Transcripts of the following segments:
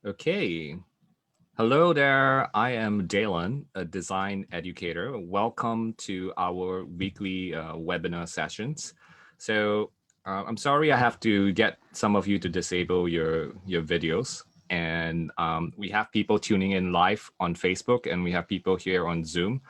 Okay. Hello there. I am Daylon, a design educator. Welcome to our weekly webinar sessions. I'm sorry I have to get some of you to disable your videos. And we have people tuning in live on Facebook and we have people here on Zoom.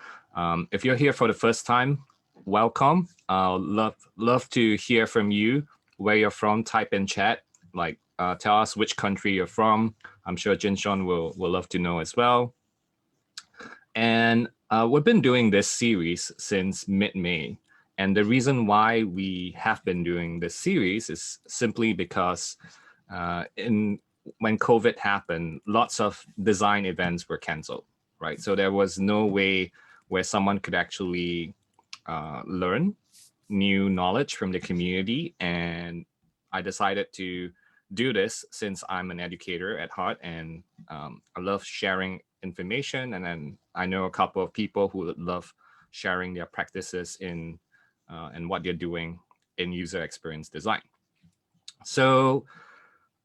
If you're here for the first time, welcome. Love to hear from you, where you're from. Type in chat, like tell us which country you're from. I'm sure Jin Shaun will love to know as well. And we've been doing this series since mid-May. And the reason why we have been doing this series is simply because when COVID happened, lots of design events were canceled, right? So there was no way where someone could actually learn new knowledge from the community. And I decided to do this since I'm an educator at heart and I love sharing information. And then I know a couple of people who would love sharing their practices in and what they're doing in user experience design. So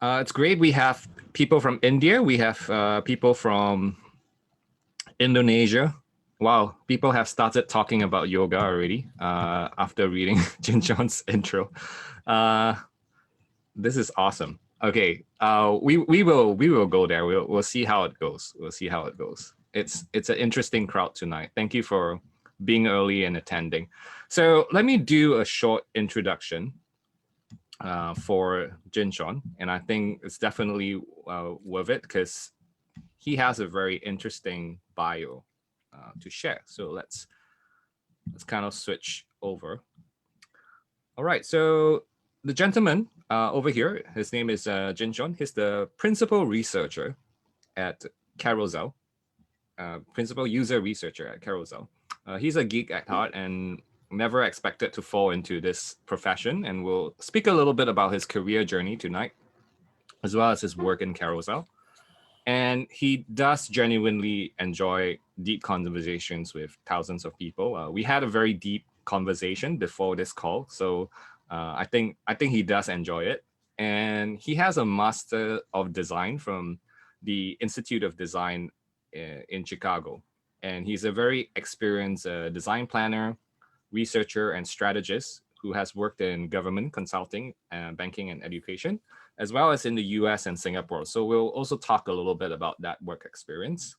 it's great. We have people from India. We have people from Indonesia. Wow, people have started talking about yoga already after reading Jin Shaun's intro. This is awesome. Okay, we will go there. We'll see how it goes. We'll see how it goes. It's an interesting crowd tonight. Thank you for being early and attending. So let me do a short introduction for Jin Shaun, and I think it's definitely worth it because he has a very interesting bio to share. So let's kind of switch over. All right, so the gentleman over here, his name is Jin Shaun. He's the principal researcher at Carousel, principal user researcher at Carousel. He's a geek at heart and never expected to fall into this profession, and we'll speak a little bit about his career journey tonight, as well as his work in Carousel. And he does genuinely enjoy deep conversations with thousands of people. We had a very deep conversation before this call, so I think he does enjoy it. And he has a Master of Design from the Institute of Design in Chicago. And he's a very experienced design planner, researcher, and strategist who has worked in government, consulting, banking, and education, as well as in the US and Singapore. So we'll also talk a little bit about that work experience.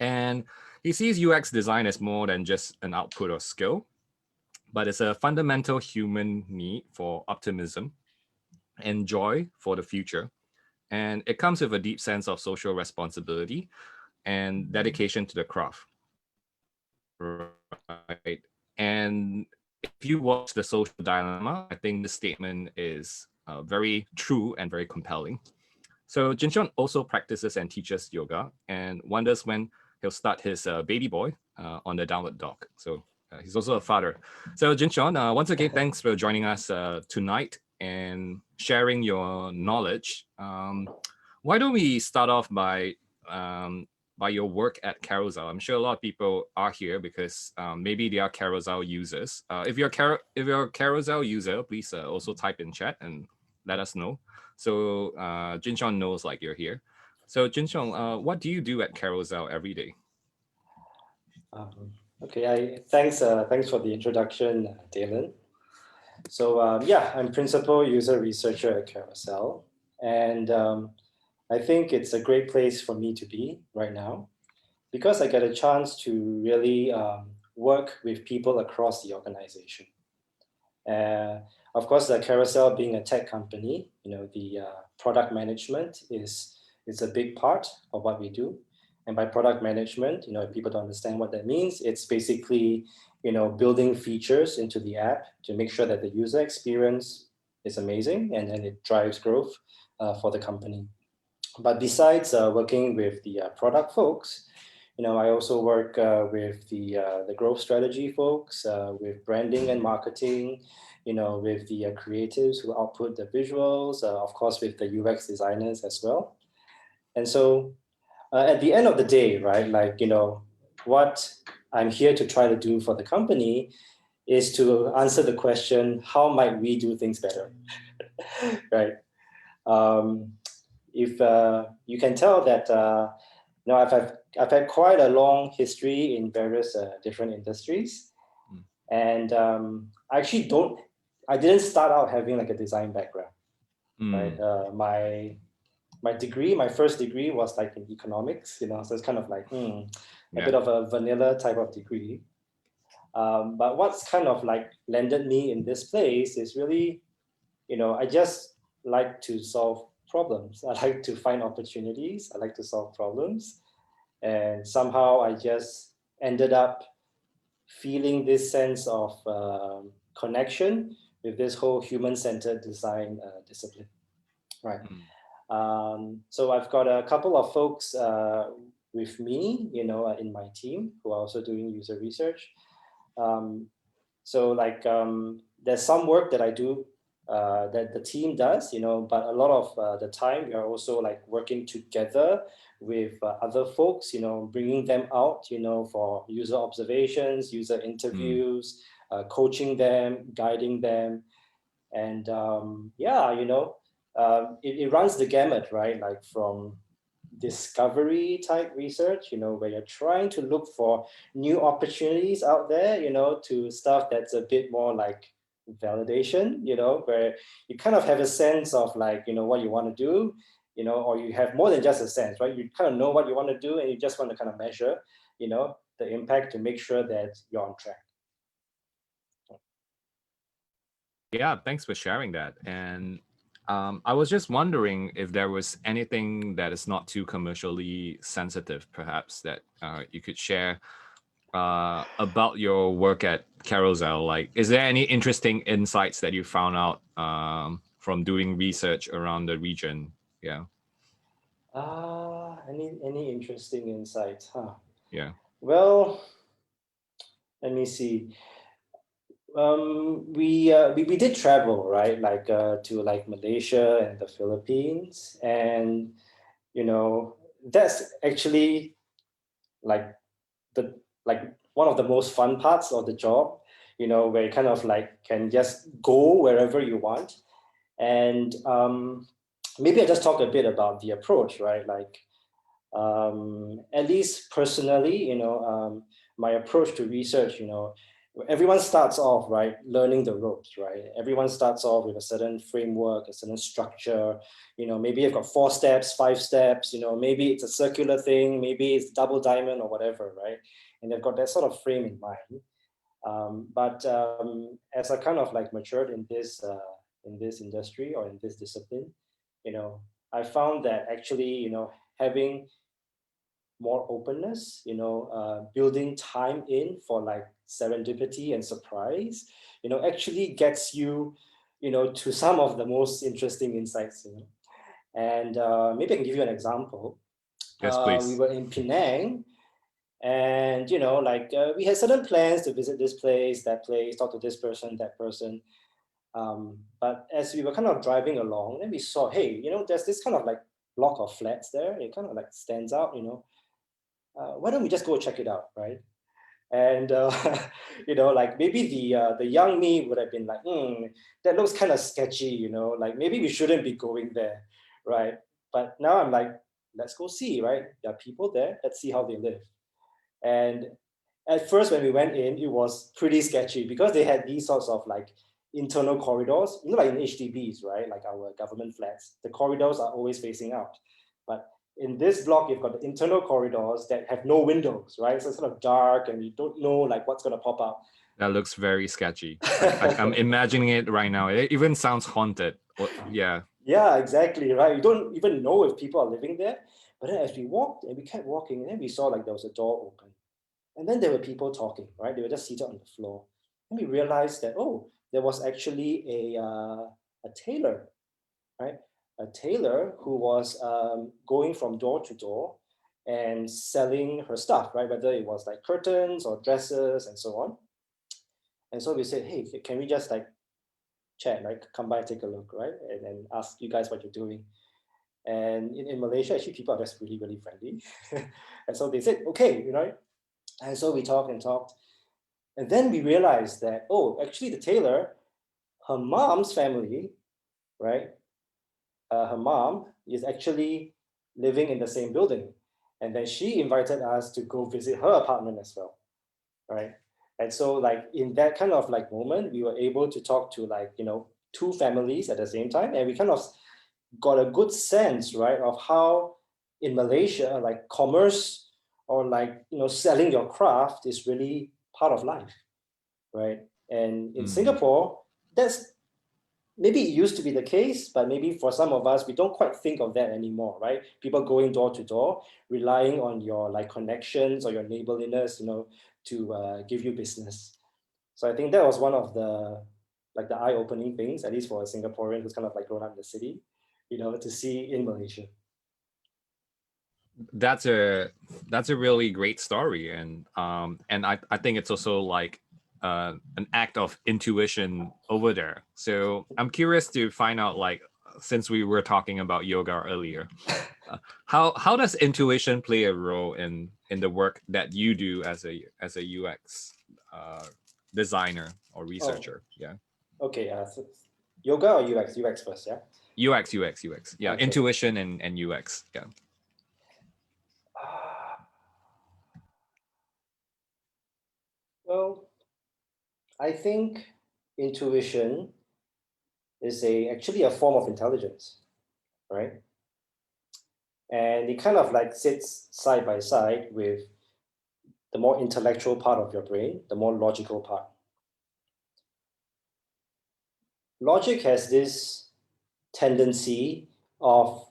And he sees UX design as more than just an output or skill, but it's a fundamental human need for optimism and joy for the future. And it comes with a deep sense of social responsibility and dedication to the craft. Right. And if you watch The Social Dilemma, I think the statement is very true and very compelling. So Jin Shaun also practices and teaches yoga and wonders when he'll start his baby boy on the downward dog. So he's also a father. So Jin Shaun, once again, thanks for joining us tonight and sharing your knowledge. Why don't we start off by your work at Carousel? I'm sure a lot of people are here because maybe they are Carousel users. If you're a Carousel user, please also type in chat and let us know. So Jin Shaun knows like you're here. So Jin Shaun, what do you do at Carousel every day? Okay, thanks for the introduction, Daylon. So yeah, I'm principal user researcher at Carousel, and I think it's a great place for me to be right now because I get a chance to really work with people across the organization. Of course, the Carousel being a tech company, the product management is a big part of what we do. And by product management, if people don't understand what that means, it's basically, building features into the app to make sure that the user experience is amazing and then it drives growth for the company. But besides working with the product folks, I also work with the growth strategy folks, with branding and marketing, with the creatives who output the visuals, of course, with the UX designers as well. And so at the end of the day, right, what I'm here to try to do for the company is to answer the question, how might we do things better, right? if you can tell that I've had quite a long history in various different industries, and I didn't start out having like a design background, right? My first degree was like in economics, so it's kind of like a bit of a vanilla type of degree. But what's kind of like landed me in this place is really, I just like to solve problems. I like to find opportunities. I like to solve problems. And somehow I just ended up feeling this sense of connection with this whole human-centered design discipline, right? So I've got a couple of folks with me, in my team who are also doing user research. So like there's some work that I do that the team does, but a lot of the time we are also like working together with other folks, bringing them out, for user observations, user interviews, coaching them, guiding them. And it runs the gamut, right? Like from discovery type research, where you're trying to look for new opportunities out there, to stuff that's a bit more like validation, where you kind of have a sense of like, what you want to do, or you have more than just a sense, right? You kind of know what you want to do and you just want to kind of measure, the impact to make sure that you're on track. Yeah, thanks for sharing that. And I was just wondering if there was anything that is not too commercially sensitive, perhaps, that you could share about your work at Carousel. Like, is there any interesting insights that you found out from doing research around the region? Yeah. Any interesting insights, huh? Yeah. Well, let me see. We did travel, right? Like to like Malaysia and the Philippines, and that's actually like the like one of the most fun parts of the job. Where you kind of like can just go wherever you want, and maybe I just talk a bit about the approach, right? Like at least personally, my approach to research, everyone starts off, right, learning the ropes, right? Everyone starts off with a certain framework, a certain structure. Maybe you've got 4 steps, 5 steps, maybe it's a circular thing, maybe it's double diamond or whatever, right? And they've got that sort of frame in mind. But as I kind of like matured in this industry or in this discipline, I found that actually, having more openness, building time in for like serendipity and surprise, actually gets you, to some of the most interesting insights. And maybe I can give you an example. Yes, We please. were in Penang, and we had certain plans to visit this place, that place, talk to this person, that person. But as we were kind of driving along, then we saw, hey, there's this kind of like block of flats there. It kind of like stands out, why don't we just go check it out, right? And like maybe the young me would have been like, that looks kind of sketchy, like maybe we shouldn't be going there, right? But now I'm like, let's go see, right? There are people there. Let's see how they live. And at first, when we went in, it was pretty sketchy because they had these sorts of like internal corridors, like in HDBs, right? Like our government flats, the corridors are always facing out. But in this block, you've got the internal corridors that have no windows, right? So it's sort of dark and you don't know like what's going to pop out. That looks very sketchy. I'm imagining it right now. It even sounds haunted. Yeah. Yeah, exactly, right? You don't even know if people are living there. But then as we walked and we kept walking, and then we saw like there was a door open. And then there were people talking, right? They were just seated on the floor. And we realized that, oh, there was actually a tailor, right? A tailor who was going from door to door and selling her stuff, right? Whether it was like curtains or dresses and so on. And so we said, hey, can we just like chat, like come by, take a look, right? And then ask you guys what you're doing. And in Malaysia, actually, people are just really, really friendly. And so they said, okay, And so we talked and talked. And then we realized that, oh, actually the tailor, her mom's family, right, her mom is actually living in the same building. And then she invited us to go visit her apartment as well, right? And so like in that kind of like moment, we were able to talk to like, two families at the same time. And we kind of got a good sense, right, of how in Malaysia, like commerce or like, selling your craft is really part of life, right? And in Singapore, that's maybe it used to be the case, but maybe for some of us, we don't quite think of that anymore, right? People going door to door, relying on your like connections or your neighborliness, to give you business. So I think that was one of the like the eye-opening things, at least for a Singaporean who's kind of like grown up in the city, to see in Malaysia. That's a really great story, and I think it's also like an act of intuition over there. So I'm curious to find out, like, since we were talking about yoga earlier, how does intuition play a role in the work that you do as a UX designer or Oh, researcher? Yeah. okay. So yoga or UX? UX first, yeah. UX. Yeah, Okay. intuition and UX. Yeah. Well, I think intuition is actually a form of intelligence, right? And it kind of like sits side by side with the more intellectual part of your brain, the more logical part. Logic has this tendency of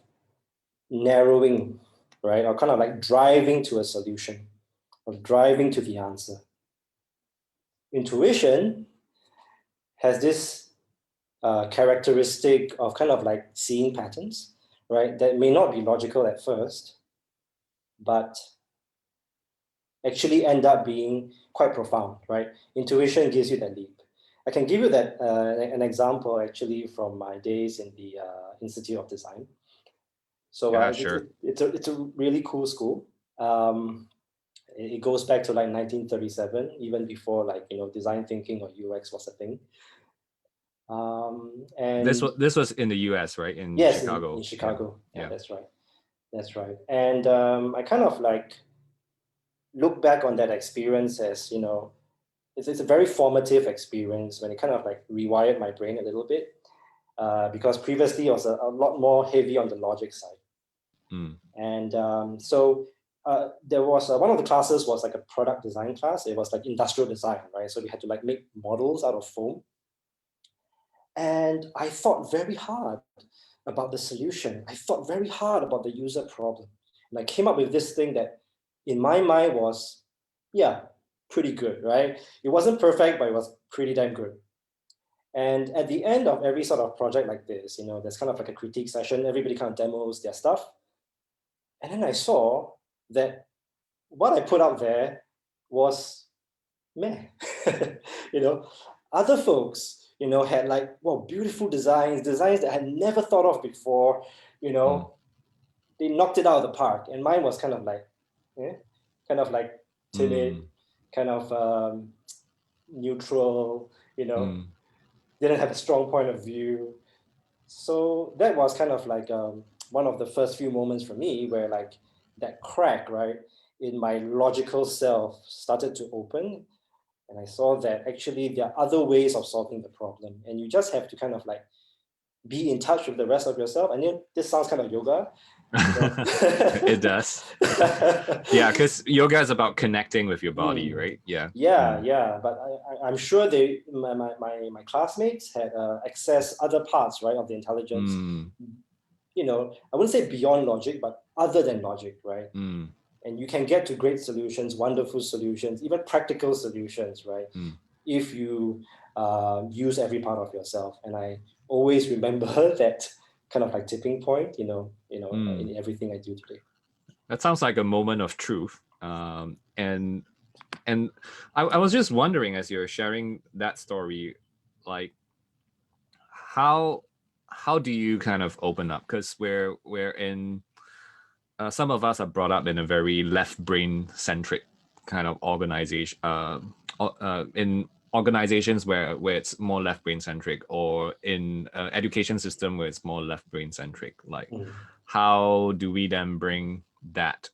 narrowing, right? Or kind of like driving to a solution, or driving to the answer. Intuition has this characteristic of kind of like seeing patterns, right? That may not be logical at first, but actually end up being quite profound, right? Intuition gives you that leap. I can give you that an example actually from my days in the Institute of Design. So Yeah, sure. it's a really cool school. It goes back to like 1937, even before like design thinking or UX was a thing. And This was in the US, right? In yes, in Chicago. Yeah. Chicago, yeah, Yeah. that's right. And I kind of like look back on that experience as it's a very formative experience when it kind of like rewired my brain a little bit, because previously I was a lot more heavy on the logic side. Mm. And so there was one of the classes was like a product design class. It was like industrial design, right? So we had to like make models out of foam. And I thought very hard about the solution. I thought very hard about the user problem. And I came up with this thing that in my mind was, yeah, pretty good, right? It wasn't perfect, but it was pretty damn good. And at the end of every sort of project like this, there's kind of like a critique session. Everybody kind of demos their stuff. And then I saw that what I put out there was meh. you know, Other folks, had like, well, beautiful designs that I had never thought of before. You Mm. know, they knocked it out of the park, and mine was kind of like, kind of like timid, Mm. kind of neutral. Mm. Didn't have a strong point of view. So that was kind of like one of the first few moments for me where like that crack, right, in my logical self started to open. And I saw that actually there are other ways of solving the problem. And you just have to kind of like be in touch with the rest of yourself. I know this sounds kind of yoga. It does. Yeah, because yoga is about connecting with your body, Mm. right? Yeah. Yeah, Mm. yeah, but I'm sure my classmates had accessed other parts, right, of the intelligence. Mm. I wouldn't say beyond logic, but other than logic, right? Mm. And you can get to great solutions, wonderful solutions, even practical solutions, right? Mm. If you use every part of yourself. And I always remember that kind of like tipping point, Mm. in everything I do today. That sounds like a moment of truth. And I was just wondering, as you're sharing that story, like how do you kind of open up? Because we're in some of us are brought up in a very left brain centric kind of organization, in organizations where it's more left brain centric, or in education system where it's more left brain centric, like how do we then bring that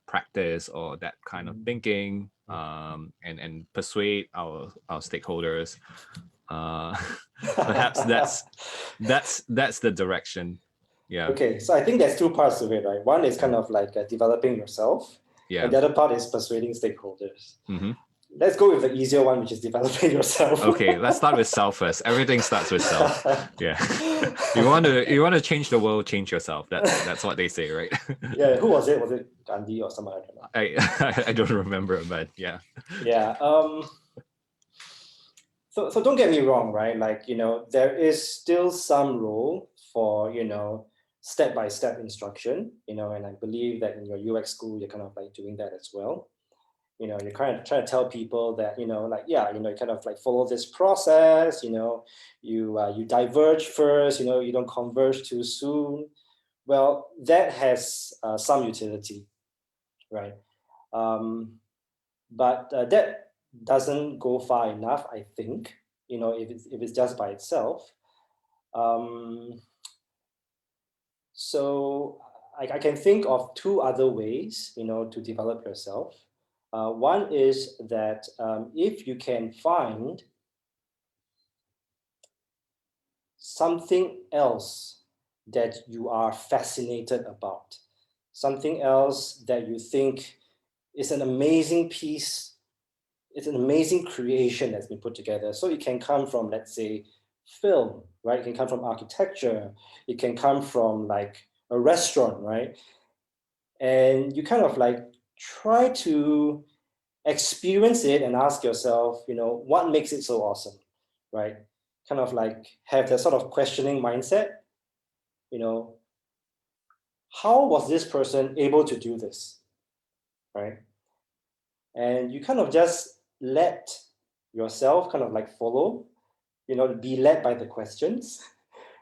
practice or that kind of thinking, and persuade our stakeholders? Perhaps that's the direction. Yeah. Okay, so I think there's two parts to it, right? One is kind of like developing yourself, Yeah. and the other part is persuading stakeholders. Mm-hmm. Let's go with the easier one, which is developing yourself. Okay, let's start with self first. Everything starts with self. Yeah. you want to change the world, change yourself. That's what they say, right? Yeah, who was it? Was it Gandhi or someone? I don't know. I don't remember, but yeah. Yeah. So don't get me wrong, right? Like, there is still some role for, step-by-step instruction, and I believe that in your UX school, you're kind of like doing that as well. You're kind of trying to tell people that, kind of like follow this process, you diverge first, you don't converge too soon. Well, that has some utility, right? But that doesn't go far enough, I think, if it's just by itself. So I can think of two other ways, to develop yourself. One is that if you can find something else that you are fascinated about, something else that you think is an amazing piece, it's an amazing creation that's been put together. So it can come from, let's say, film, right? It can come from architecture. It can come from like a restaurant, right? And you kind of like try to experience it and ask yourself, what makes it so awesome, right? Kind of like have that sort of questioning mindset, how was this person able to do this, right? And you kind of just let yourself kind of like follow, be led by the questions,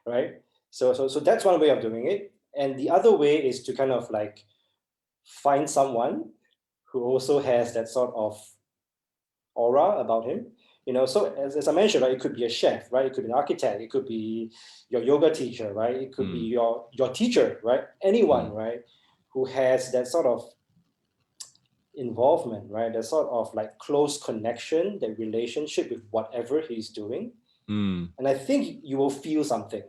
right? So that's one way of doing it. And the other way is to kind of like find someone who also has that sort of aura about him. So as I mentioned, right, it could be a chef, right? It could be an architect. It could be your yoga teacher, right? It could be your teacher, right? Anyone, right, who has that sort of involvement, right? That sort of like close connection, that relationship with whatever he's doing. And I think you will feel something,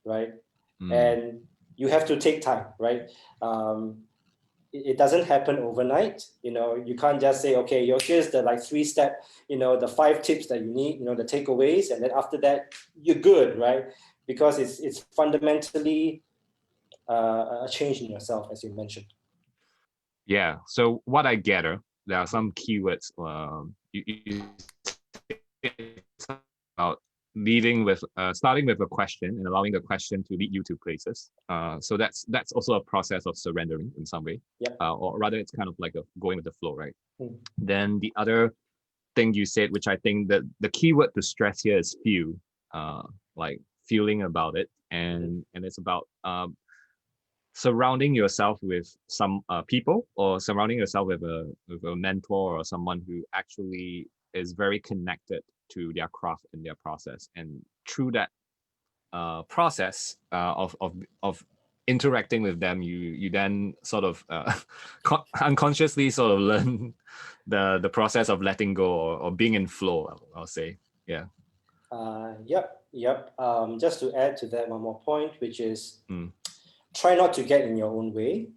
right? And you have to take time, right? It doesn't happen overnight. You can't just say, okay, here's the like 3-step, the 5 tips that you need, the takeaways, and then after that you're good, right? Because it's fundamentally a change in yourself, as you mentioned. Yeah. So what I gather, there are some keywords. You about leading with starting with a question and allowing the question to lead you to places. So that's also a process of surrendering in some way. Yep. Or rather, it's kind of like going with the flow, right? Then the other thing you said, which I think that the keyword to stress here is feel, like feeling about it, and it's about surrounding yourself with some people, or surrounding yourself with a mentor or someone who actually is very connected to their craft and their process, and through that process of interacting with them, you then sort of unconsciously sort of learn the process of letting go, or being in flow, I'll say. Yeah. Yep. Just to add to that, one more point, which is try not to get in your own way.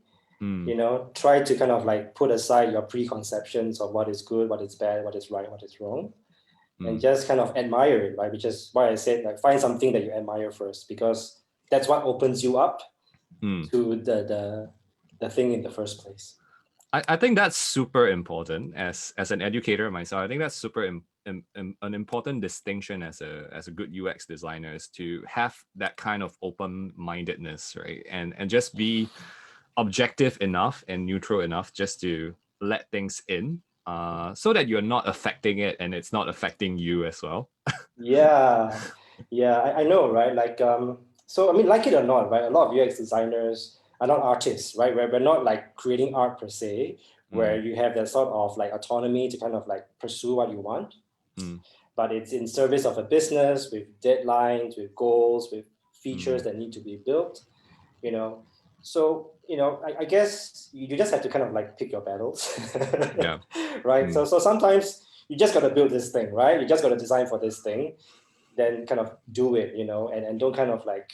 Try to kind of like put aside your preconceptions of what is good, what is bad, what is right, what is wrong, and just kind of admire it, right? Which is why I said, like, find something that you admire first, because that's what opens you up to the thing in the first place. I think that's super important as an educator myself. I think that's super an important distinction as a good UX designer, is to have that kind of open-mindedness, right? And just be objective enough and neutral enough just to let things in, so that you're not affecting it and it's not affecting you as well. Yeah, I know, right? Like, so I mean, like it or not, right? A lot of UX designers are not artists, right? We're not like creating art per se, where you have that sort of like autonomy to kind of like pursue what you want. Mm, but it's in service of a business with deadlines, with goals, with features mm, that need to be built, you know. So, I guess you just have to kind of like pick your battles, yeah. right? Mm, So sometimes you just got to build this thing, right? You just got to design for this thing, then kind of do it, and don't kind of like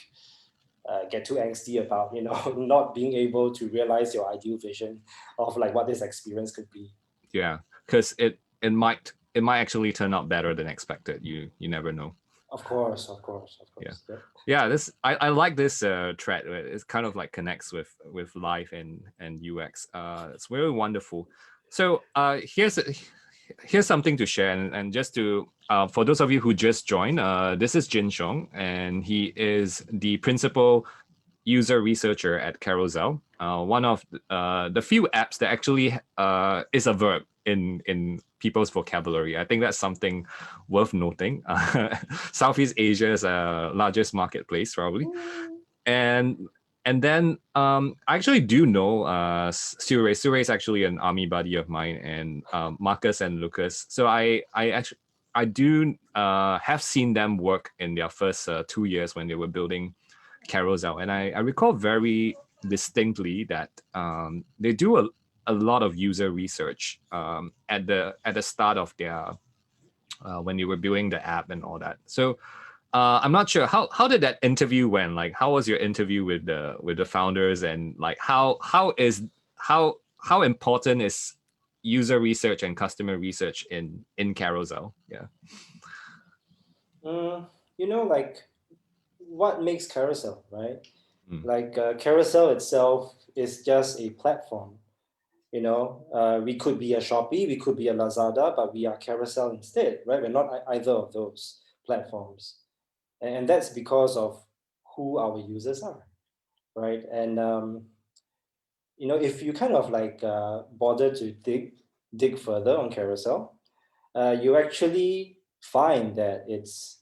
get too angsty about, not being able to realize your ideal vision of like what this experience could be. yeah, because it might actually turn out better than expected. You never know. Of course, of course, of Yeah. course. Yep. Yeah, this I like this thread. It kind of like connects with life and UX. It's very wonderful. So here's something to share, and just to for those of you who just joined, this is Jin Shaun, and he is the principal user researcher at Carousel, one of the few apps that actually is a verb in people's vocabulary. I think that's something worth noting. Southeast Asia's largest marketplace, probably, and then I actually do know Surrey. Surrey is actually an army buddy of mine, and Marcus and Lucas. So I do have seen them work in their first 2 years when they were building Carousel, and I recall very distinctly that they do a lot of user research at the start of their when they were building the app and all that. So I'm not sure how did that interview went. Like, how was your interview with the founders, and like how important is user research and customer research in Carousel? Yeah. Like what makes Carousel, right? Mm, Like Carousel itself is just a platform. We could be a Shopee, we could be a Lazada, but we are Carousel instead, right? We're not either of those platforms, and that's because of who our users are, right? And if you kind of like bother to dig further on Carousel, you actually find that it's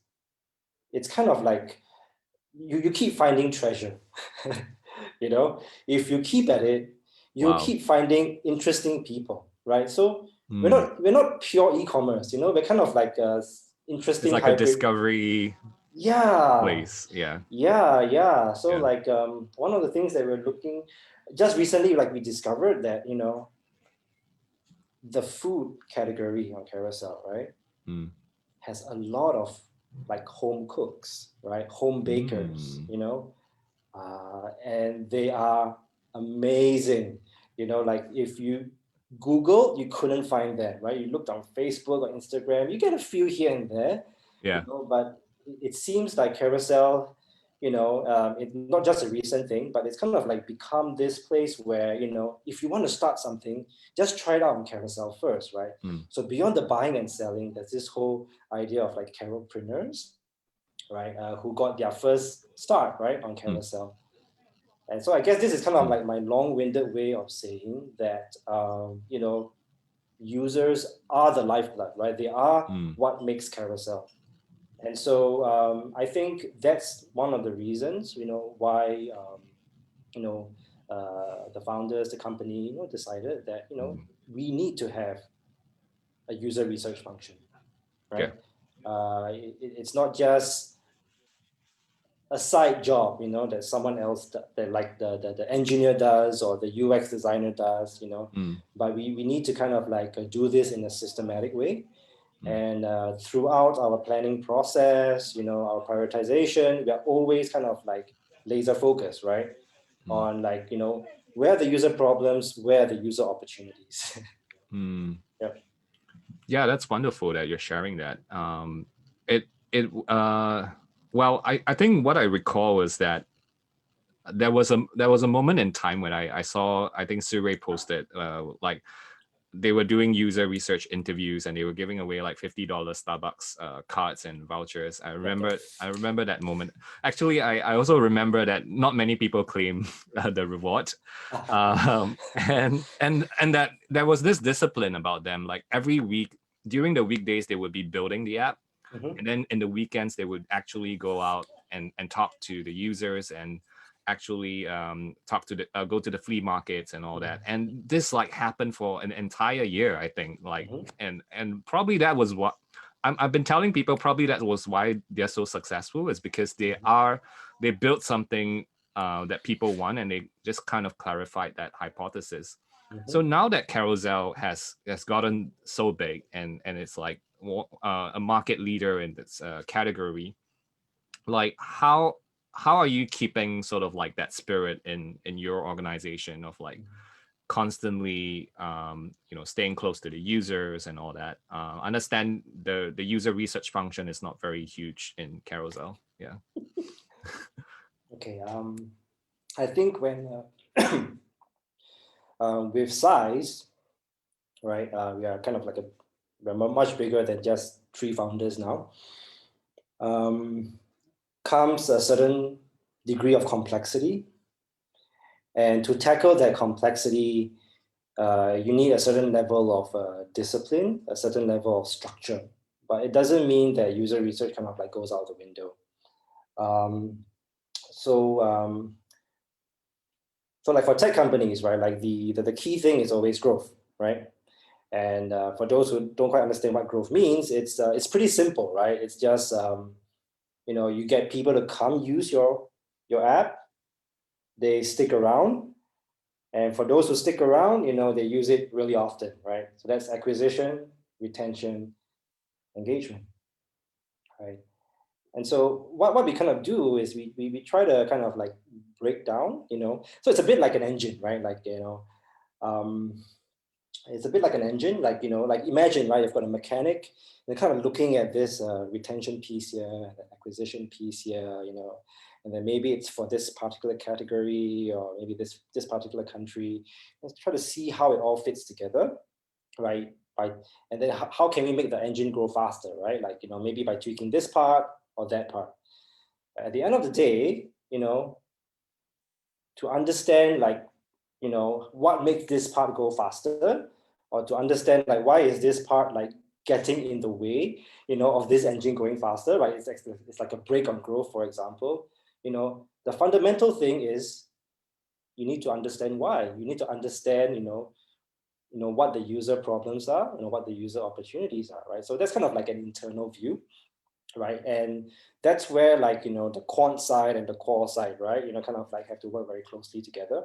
kind of like you keep finding treasure. If you keep at it, you'll wow. keep finding interesting people, right? So we're Mm. not we're not pure e-commerce, we're kind of like a It's interesting like a hybrid. discovery Yeah, place. Yeah. yeah. So Yeah. like one of the things that we're looking just recently, like we discovered that the food category on Carousel, right, Mm. has a lot of like home cooks, right, home bakers, Mm. and they are amazing. Like if you Google, you couldn't find them, right? You looked on Facebook or Instagram, you get a few here and there, Yeah. but it seems like Carousel, it's not just a recent thing, but it's kind of like become this place where, if you want to start something, just try it out on Carousel first, right? Mm. So beyond the buying and selling, there's this whole idea of like Carolpreneurs, right? Who got their first start, right, on Mm. Carousel. And so I guess this is kind of Mm. like my long-winded way of saying that, users are the lifeblood, right? They are Mm. what makes Carousel. And so I think that's one of the reasons, why, the founders, the company, decided that, Mm. we need to have a user research function, Yeah. right? It's not just a side job, that someone else that like the engineer does or the UX designer does, Mm. but we need to kind of like do this in a systematic way. Mm. And throughout our planning process, our prioritization, we are always kind of like laser focused, right? Mm. On like, where are the user problems, where are the user opportunities. Mm. Yep. Yeah, that's wonderful that you're sharing that. It well, I think what I recall was that there was a moment in time when I saw, I think Surrey posted like they were doing user research interviews, and they were giving away like $50 Starbucks cards and vouchers. I Yep, yep. remember that moment. Actually, I also remember that not many people claim the reward, and that there was this discipline about them. Like every week during the weekdays, they would be building the app, Mhm. and then in the weekends they would actually go out and talk to the users, and actually talk to the go to the flea markets and all that. And this like happened for an entire year, I think. Like, Mhm. and probably that was what I've been telling people probably that was why they're so successful, is because they built something that people want, and they just kind of clarified that hypothesis. So now that Carousel has gotten so big, and it's like a market leader in this category, like how are you keeping sort of like that spirit in your organization of like constantly staying close to the users and all that? Understand the user research function is not very huge in Carousel. Yeah. Okay. I think when with size, right, we are kind of like we're much bigger than just 3 founders now. Comes a certain degree of complexity, and to tackle that complexity, you need a certain level of discipline, a certain level of structure. But it doesn't mean that user research kind of like goes out the window. Um, so so like for tech companies, right, like the key thing is always growth, right? And for those who don't quite understand what growth means, it's pretty simple, right? It's just you get people to come use your app, they stick around, and for those who stick around, they use it really often, right? So that's acquisition, retention, engagement, right? And so what we kind of do is we try to kind of like break down, so it's a bit like an engine, right? Like, um, it's a bit like an engine, like, like imagine, right, you've got a mechanic, they're kind of looking at this retention piece here, the acquisition piece here, and then maybe it's for this particular category or maybe this particular country. Let's try to see how it all fits together, right? And then how can we make the engine grow faster, right? Like, maybe by tweaking this part or that part. At the end of the day, to understand like, what makes this part go faster, or to understand like why is this part like getting in the way, of this engine going faster, right? It's like a brake on growth, for example. The fundamental thing is you need to understand why. You need to understand, what the user problems are, what the user opportunities are, right? So that's kind of like an internal view, right? And that's where like, the quant side and the core side, right, kind of like have to work very closely together.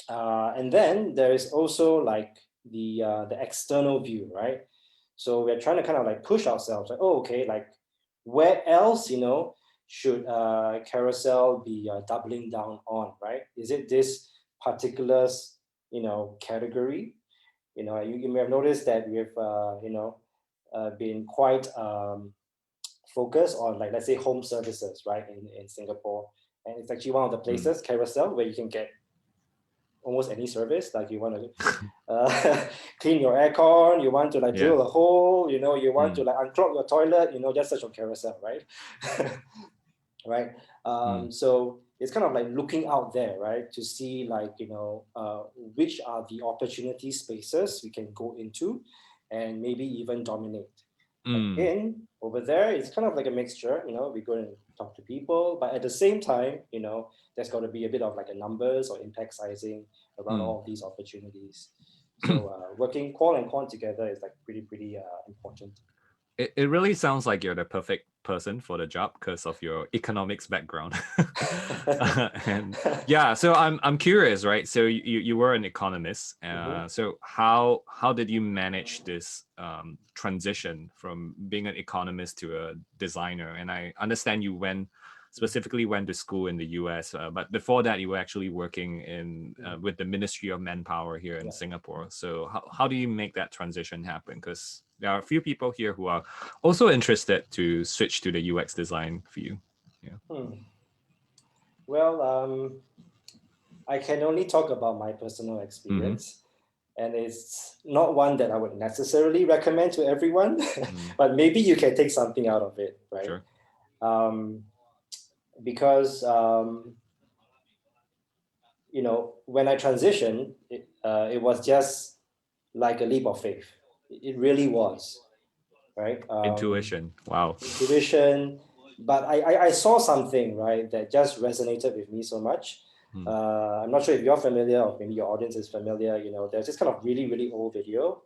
And then there is also like the external view, right? So we're trying to kind of like push ourselves, like, oh, okay, like where else, should Carousel be doubling down on, right? Is it this particular, category? You may have noticed that we've, been quite focused on, like, let's say home services, right, in Singapore. And it's actually one of the places, Carousel, where you can get almost any service. Like you want to clean your aircon, you want to like drill a hole, you want to like unclog your toilet, just search on Carousel, right? Right. So it's kind of like looking out there, right, to see like, which are the opportunity spaces we can go into and maybe even dominate. Again, over there, it's kind of like a mixture, we go and talk to people, but at the same time, there's got to be a bit of like a numbers or impact sizing around all of these opportunities. So working qual and quant together is like pretty important. It really sounds like you're the perfect person for the job because of your economics background. And yeah, so I'm curious, right? So you were an economist. So how did you manage this transition from being an economist to a designer? And I understand you specifically went to school in the US, but before that you were actually working in with the Ministry of Manpower here in Singapore. So how do you make that transition happen? Because there are a few people here who are also interested to switch to the UX design field. Yeah. Well, I can only talk about my personal experience. And it's not one that I would necessarily recommend to everyone, but maybe you can take something out of it, right? Sure. Because when I transitioned, it was just like a leap of faith. It really was, right? Intuition. Wow. Intuition. But I saw something, right, that just resonated with me so much. I'm not sure if you're familiar or maybe your audience is familiar. There's this kind of really, really old video.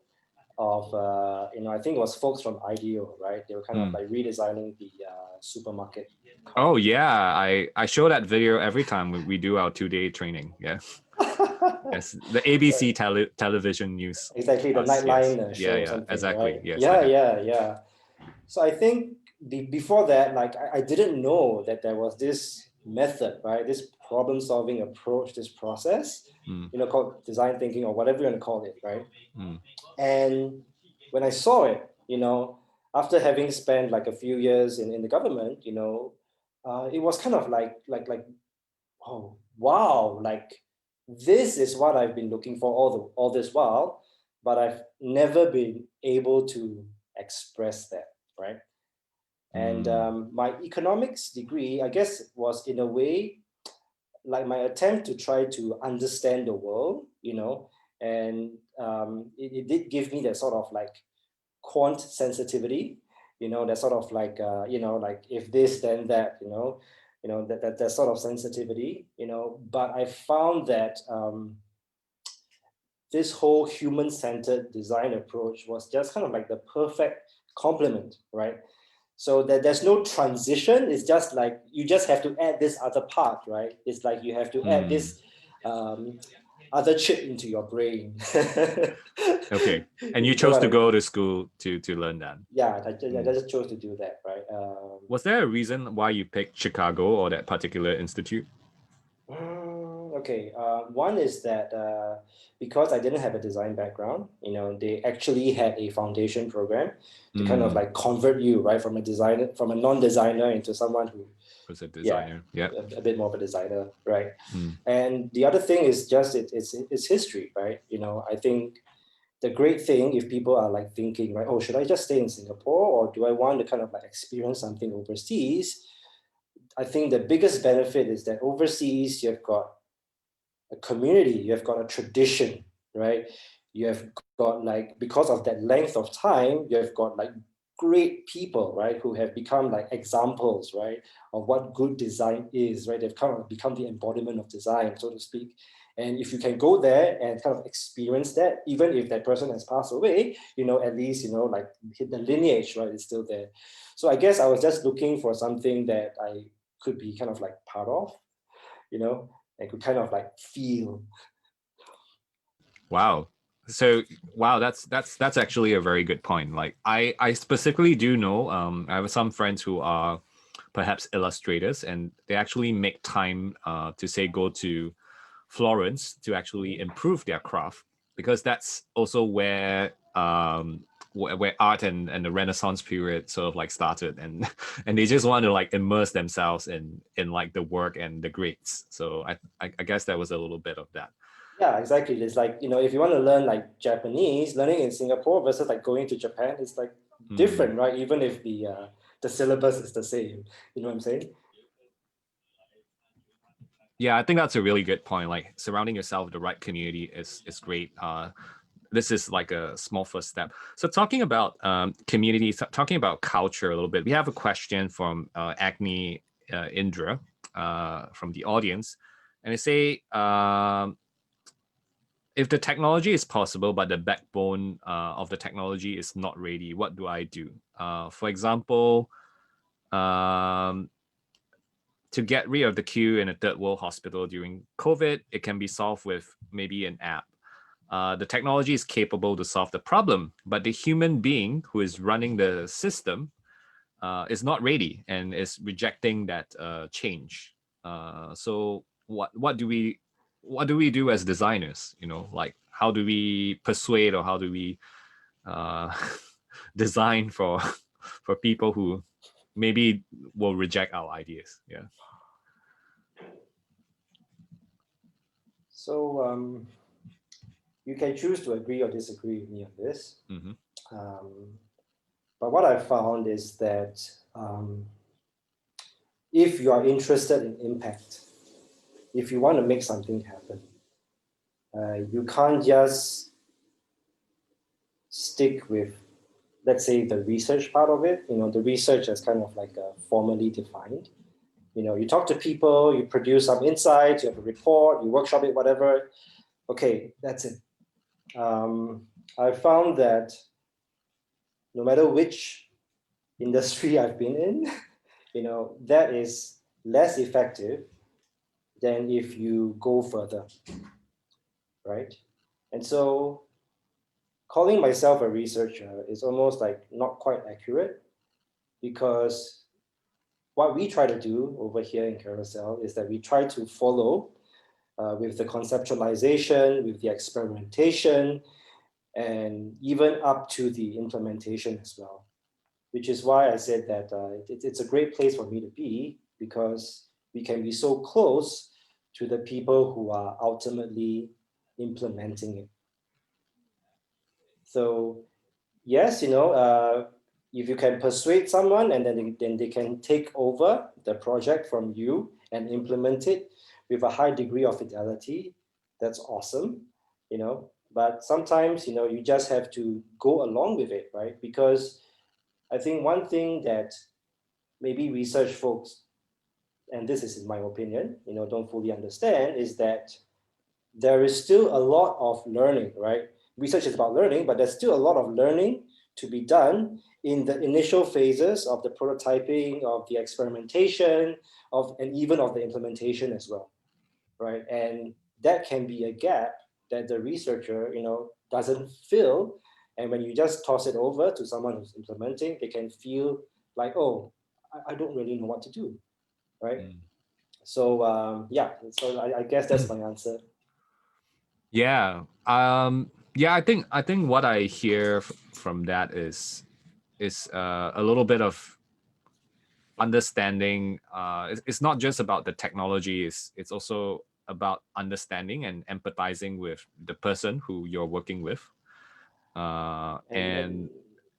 of I think it was folks from IDEO, right? They were kind of like redesigning the supermarket cart. Oh yeah, I show that video every time we do our 2-day training. Yeah. Yes, the ABC television news. Exactly, the Us, yes. Nightline Yeah, show or yeah, something, exactly. right? Yes, I Yeah, have. yeah, yeah. So I think before that, like I didn't know that there was this method, right? This problem-solving approach, this process, called design thinking or whatever you want to call it, right? Mm. And when I saw it, after having spent like a few years in the government, it was kind of like oh wow, like this is what I've been looking for all this while, but I've never been able to express that, right? And my economics degree, I guess, was in a way like my attempt to try to understand the world, and it did give me that sort of like quant sensitivity, that sort of like like if this then that, that sort of sensitivity, but I found that this whole human-centered design approach was just kind of like the perfect complement, right? So that there's no transition. It's just like you just have to add this other part, right? It's like you have to add this other chip into your brain. Okay, and you You know chose what to I mean? go to school to learn that. Yeah, I just chose to do that, right? Was there a reason why you picked Chicago or that particular institute? Okay. One is that because I didn't have a design background, they actually had a foundation program to kind of like convert you, right, from a non-designer into someone who, Was a yeah, designer? Yeah. a bit more of a designer, right? And the other thing is just it's history, right? I think the great thing, if people are like thinking, right, oh, should I just stay in Singapore or do I want to kind of like experience something overseas? I think the biggest benefit is that overseas you've got a community, you have got a tradition, right? You have got like, because of that length of time, you have got like great people, right, who have become like examples, right, of what good design is, right? They've kind of become the embodiment of design, so to speak. And if you can go there and kind of experience that, even if that person has passed away, at least, like the lineage, right, is still there. So I guess I was just looking for something that I could be kind of like part of, and could kind of like feel. Wow. So wow, that's actually a very good point. Like I specifically do know I have some friends who are perhaps illustrators and they actually make time to say go to Florence to actually improve their craft because that's also where art and the Renaissance period sort of like started and and they just want to like immerse themselves in like the work and the greats. So I guess that was a little bit of that. Yeah, exactly. It's like, if you want to learn like Japanese, learning in Singapore versus like going to Japan, it's like different, right? Even if the syllabus is the same. You know what I'm saying? Yeah, I think that's a really good point. Like surrounding yourself with the right community is great. This is like a small first step. So talking about community, talking about culture a little bit, we have a question from Agni Indra from the audience, and they say, if the technology is possible, but the backbone of the technology is not ready, what do I do? For example, um, to get rid of the queue in a third world hospital during COVID, it can be solved with maybe an app. The technology is capable to solve the problem, but the human being who is running the system is not ready and is rejecting that change. So what do we do as designers? Like how do we persuade or how do we uh, design for for people who maybe will reject our ideas? Yeah. So you can choose to agree or disagree with me on this. But what I found is that if you are interested in impact, if you want to make something happen, you can't just stick with, let's say, the research part of it. The research is kind of like formally defined. You talk to people, you produce some insights, you have a report, you workshop it, whatever. Okay, that's it. I found that no matter which industry I've been in, that is less effective than if you go further, right? And so calling myself a researcher is almost like not quite accurate, because what we try to do over here in Carousel is that we try to follow with the conceptualization, with the experimentation, and even up to the implementation as well. Which is why I said that it's a great place for me to be, because we can be so close to the people who are ultimately implementing it. So yes, if you can persuade someone and then they can take over the project from you and implement it with a high degree of fidelity, that's awesome, But sometimes, you just have to go along with it, right? Because I think one thing that maybe research folks, and this is in my opinion, don't fully understand, is that there is still a lot of learning, right? Research is about learning, but there's still a lot of learning to be done in the initial phases of the prototyping, of the experimentation, and even of the implementation as well, right? And that can be a gap that the researcher, doesn't fill. And when you just toss it over to someone who's implementing, they can feel like, oh, I don't really know what to do, right? Mm. So yeah, so I guess that's my answer. Yeah. Yeah, I think what I hear from that is a little bit of understanding. It's not just about the technology, it's also about understanding and empathizing with the person who you're working with. and And and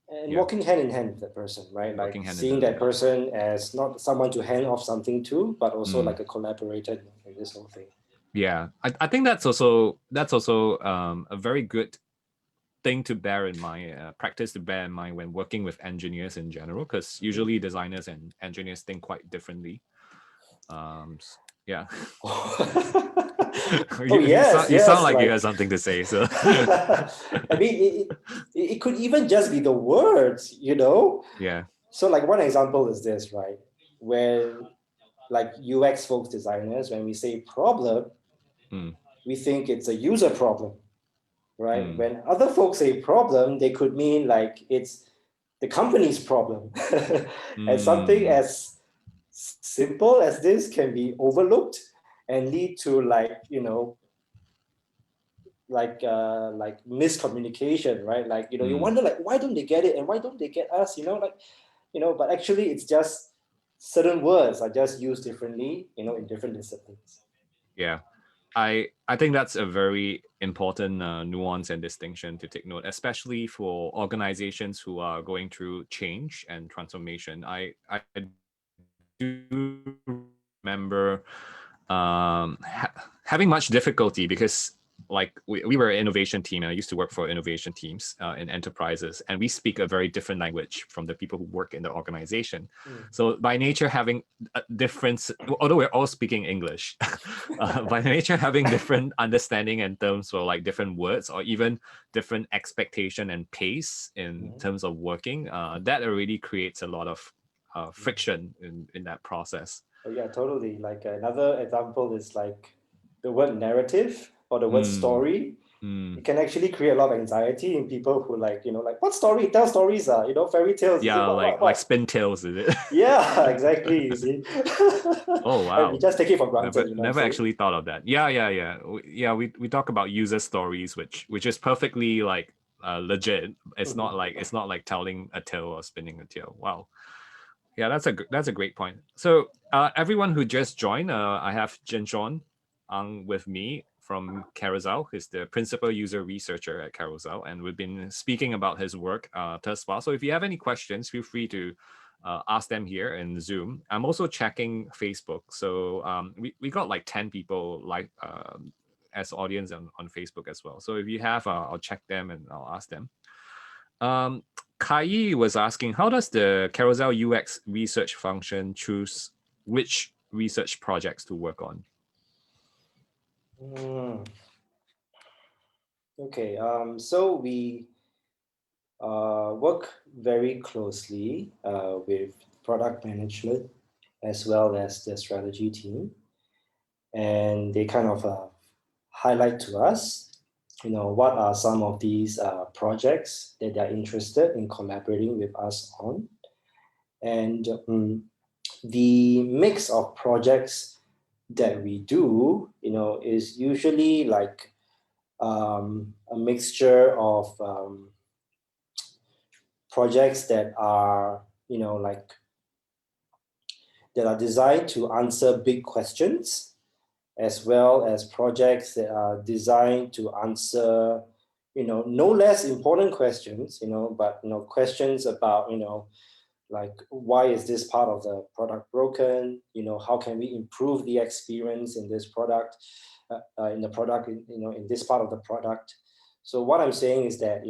and yeah, walking hand in hand with that person, right? Like working hand in seeing hand, that yeah. person as not someone to hand off something to, but also Mm. like a collaborator in this whole thing. Yeah, I think that's also a very good thing to bear in mind, practice to bear in mind when working with engineers in general, because Mm. usually designers and engineers think quite differently. Yeah. Oh you yes, sound you sound yes, like you like have something to say. So I mean, it could even just be the words. yeah. So like one example is this, right? When like UX folks, designers, when we say problem, Mm, we think it's a user problem, right? mm, When other folks say problem, they could mean like it's the company's problem. And something mm, as simple as this can be overlooked and lead to like miscommunication, right? Like, you mm. wonder like why don't they get it and why don't they get us, but actually it's just certain words are just used differently, in different disciplines. Yeah. I think that's a very important nuance and distinction to take note, especially for organizations who are going through change and transformation. I do remember having much difficulty because we were an innovation team, and I used to work for innovation teams in enterprises, and we speak a very different language from the people who work in the organization. Mm. So by nature having a difference, although we're all speaking English, by nature having different understanding in terms of like different words or even different expectation and pace in Mhm. terms of working, that already creates a lot of friction in that process. Oh yeah, totally. Like another example is like the word narrative or the word Mm, story. mm. It can actually create a lot of anxiety in people who like what story? Tell stories, fairy tales. Is it Yeah, what what like what? spin tails, is it? Yeah, exactly. You see, Oh and we wow. just take it for Never granted. never So actually thought of that. Yeah. We talk about user stories, which is perfectly like legit. mhm. It's not like telling a tale or spinning a tale. Wow. Yeah, that's a great point. So everyone who just joined, I have Jin Shaun Ang with me from Carousel. He's the principal user researcher at Carousel, and we've been speaking about his work thus far. So if you have any questions, feel free to ask them here in Zoom. I'm also checking Facebook. So we got like 10 people like as audience on Facebook as well. So if you have, I'll check them and I'll ask them. Um, Kai was asking, how does the Carousel UX research function choose which research projects to work on? Mm. Okay, so we work very closely with product management as well as the strategy team, and they kind of highlight to us, what are some of these projects that they are interested in collaborating with us on, and the mix of projects that we do, is usually like a mixture of projects that are, like that are designed to answer big questions, as well as projects that are designed to answer, no less important questions, but questions about, like why is this part of the product broken? How can we improve the experience in this product, in the product, in this part of the product? So what I'm saying is that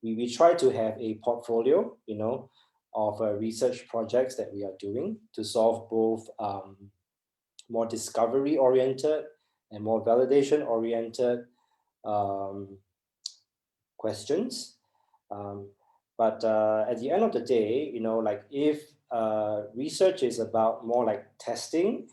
we try to have a portfolio, of research projects that we are doing to solve both more discovery oriented and more validation oriented um, questions. Um, but at the end of the day, like if research is about more like testing,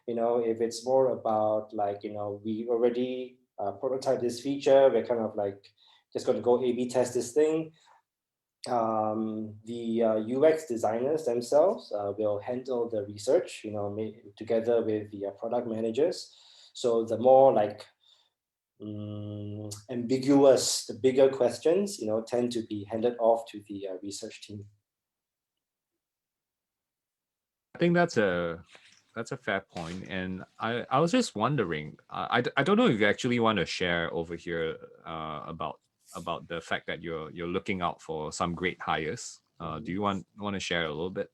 if it's more about like, we already prototype this feature, we're kind of like just going to go A/B test this thing. The UX designers themselves will handle the research, together with the product managers. So the more like ambiguous, the bigger questions, tend to be handed off to the research team. I think that's a fair point, and I was just wondering. I don't know if you actually want to share over here about the fact that you're looking out for some great hires. Do you want to share a little bit?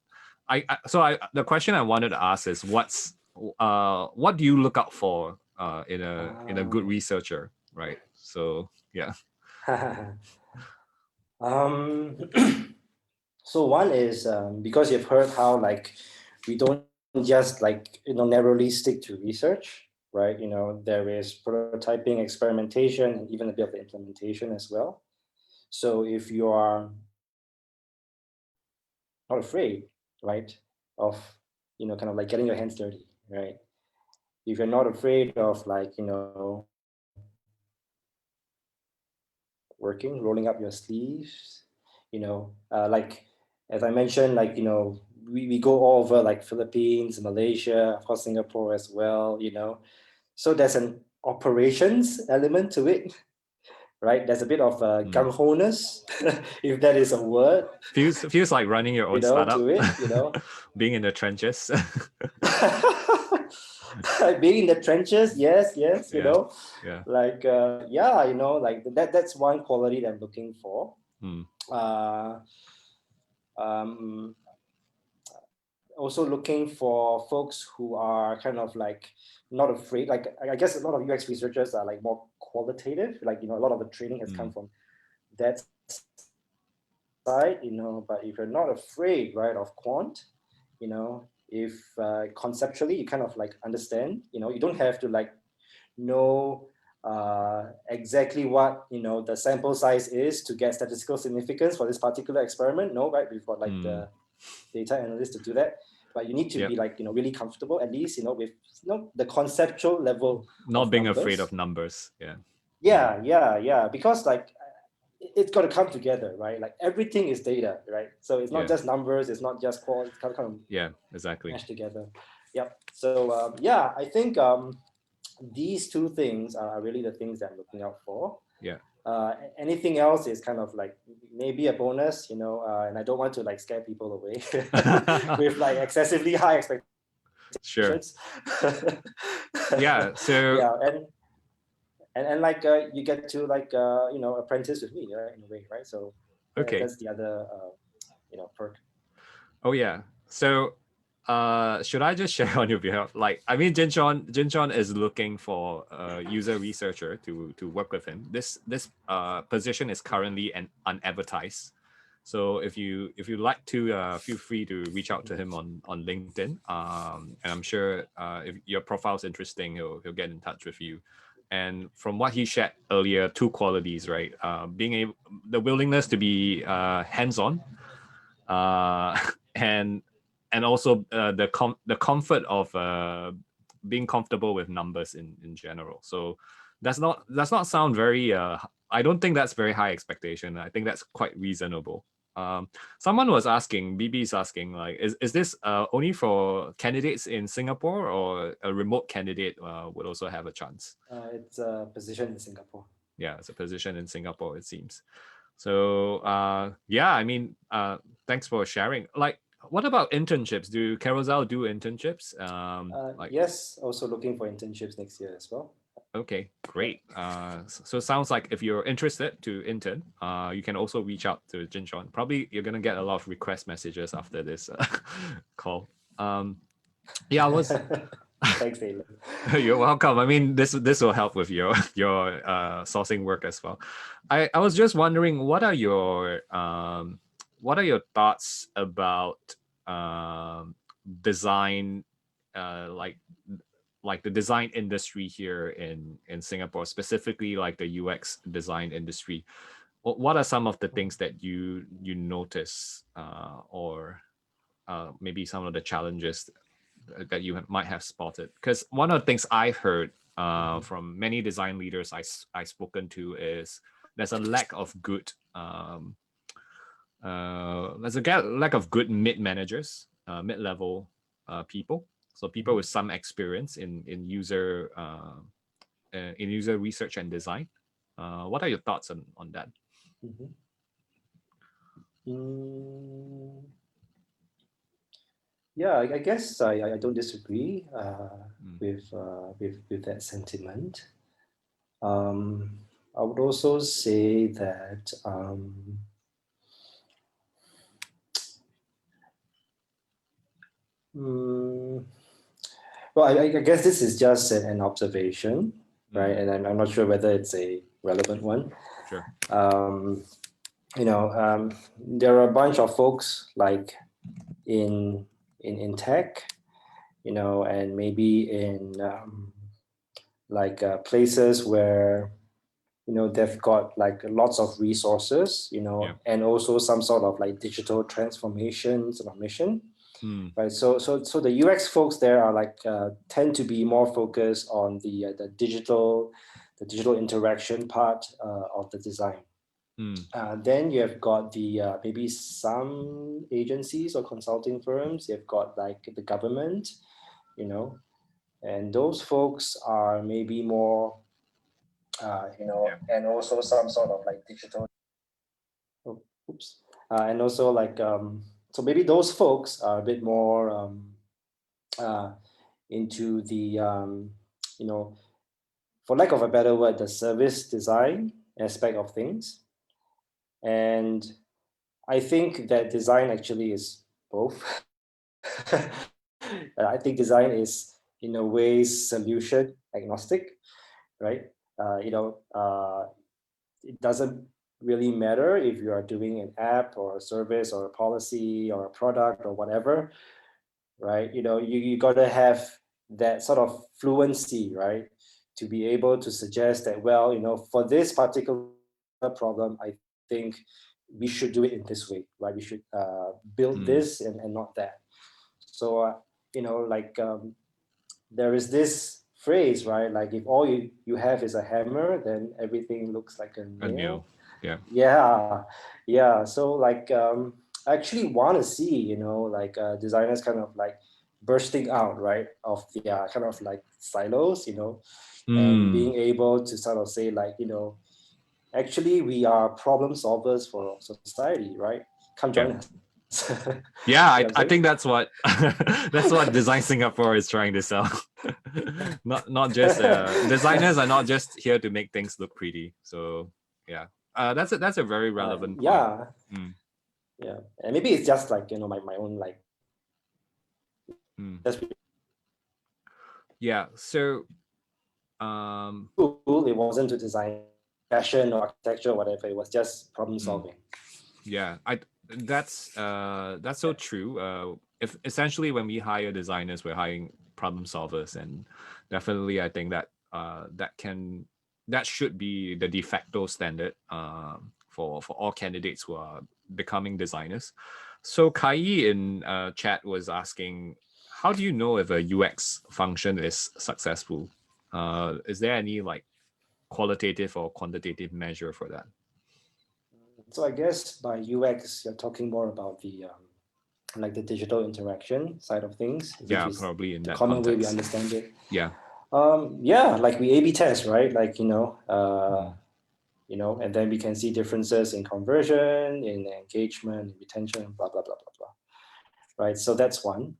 I the question I wanted to ask is what do you look out for in a good researcher, right? So yeah. um, so one is because you've heard how like we don't just like narrowly stick to research, right? There is prototyping, experimentation, and even a bit of the implementation as well. So if you are not afraid, right, of kind of like getting your hands dirty, right? If you're not afraid of like working, rolling up your sleeves, like as I mentioned, like we go all over like Philippines, Malaysia, of course Singapore as well, so there's an operations element to it, right? There's a bit of gung ho-ness, if that is a word, Feels like running your own to startup, it, being in the trenches. being in the trenches, yes, Yeah, yeah. like yeah, like that's one quality that I'm looking for. Mm, uh, um, Also looking for folks who are kind of like not afraid. Like I guess a lot of UX researchers are like more qualitative, like a lot of the training has come mm, from that side, but if you're not afraid, right, of quant, if conceptually you kind of like understand, you don't have to like know exactly what the sample size is to get statistical significance for this particular experiment. No, right? We've got like mm. the data analyst to do that, but you need to Yep. be like really comfortable at least with the conceptual level Not of being afraid of numbers. numbers. Yeah. Mm, Yeah, because like it's got to come together, right? Like everything is data, right? So it's not yeah. just numbers, it's not just qual, it's kind of Yeah. Exactly. mashed together. Yep. So yeah, I think these two things are really the things that I'm looking out for. Yeah. Anything else is kind of like maybe a bonus, and I don't want to like scare people away with like excessively high expectations. Sure. Yeah. Yeah, So and like you get to like apprentice with me, right, in a way, right? So okay. that's the other perk. Oh yeah. So should I just share on your behalf? Like, I mean, Jin Shaun is looking for a user researcher to work with him. This position is currently unadvertised. So if you like to, feel free to reach out to him on LinkedIn. And I'm sure if your profile's interesting, he'll get in touch with you. and from what he shared earlier, two qualities, right? Being able, the willingness to be hands-on, and also the comfort of being comfortable with numbers in general. So that's not sound very. I don't think that's very high expectation. I think that's quite reasonable. Someone was asking, BB is asking, like, is this only for candidates in Singapore, or a remote candidate would also have a chance? It's a position in Singapore. Yeah, it's a position in Singapore, it seems. So yeah, I mean, thanks for sharing. Like, what about internships? Do Carousel do internships? Yes, also looking for internships next year as well. Okay, great. So sounds like if you're interested to intern, you can also reach out to Jin Shaun. Probably you're gonna get a lot of request messages after this call. Yeah, I was. Thanks, Daylon. You're welcome. I mean, this will help with your sourcing work as well. I was just wondering, what are your thoughts about design, like the design industry here in Singapore, specifically like the UX design industry? What are some of the things that you notice, or maybe some of the challenges that you might have spotted? Because one of the things I've heard from many design leaders I've spoken to is there's a lack of good lack of good mid managers, mid-level people. So people with some experience in user research and design. What are your thoughts on that? Yeah, I guess I don't disagree with that sentiment. I would also say that well, I guess this is just an observation, right? And I'm not sure whether it's a relevant one. Sure. There are a bunch of folks like in tech, and maybe in places where they've got like lots of resources, and also some sort of like digital transformation sort of mission. Right, so the UX folks there are like tend to be more focused on the digital interaction part of the design. Then you have got the maybe some agencies or consulting firms. You've got like the government, and those folks are maybe more, and also some sort of like digital. And also like so maybe those folks are a bit more into the for lack of a better word, the service design aspect of things. And I think that design actually is both. I think design is in a way solution agnostic, right? It doesn't really matter if you are doing an app or a service or a policy or a product or whatever, right? You got to have that sort of fluency, right, to be able to suggest that, well, for this particular problem, I think we should do it in this way, right? We should build this and not that. So there is this phrase, right? Like if all you have is a hammer, then everything looks like a nail. Yeah. So like I actually want to see designers kind of like bursting out, right, of the kind of like silos, and being able to sort of say like, actually we are problem solvers for society, right? Come join us. Yeah, I think that's what that's what Design Singapore is trying to sell. not just designers are not just here to make things look pretty. So yeah, that's a very relevant point. Yeah, and maybe it's just like my own like. Yeah. So it wasn't to design fashion or architecture or whatever. It was just problem solving. Yeah, that's so true. If essentially when we hire designers, we're hiring problem solvers, and definitely I think that that should be the de facto standard for all candidates who are becoming designers. So Kai in chat was asking, how do you know if a UX function is successful? Is there any like qualitative or quantitative measure for that? So I guess by UX, you're talking more about the like the digital interaction side of things, which Yeah, is probably in the that common way we context. understand it. Yeah. Yeah, like we A/B test, right? Like Mm. and then we can see differences in conversion, in engagement, in retention, blah blah blah blah blah. Right. So that's one.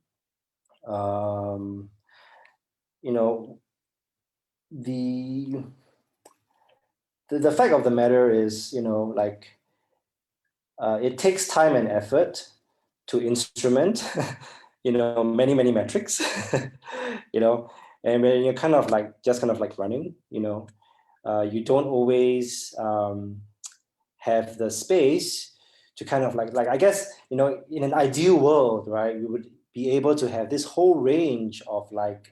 Um, you know, the the fact of the matter is, like it takes time and effort to instrument, many metrics, and when you're kind of like running, you don't always have the space to kind of like I guess, in an ideal world, right, we would be able to have this whole range of like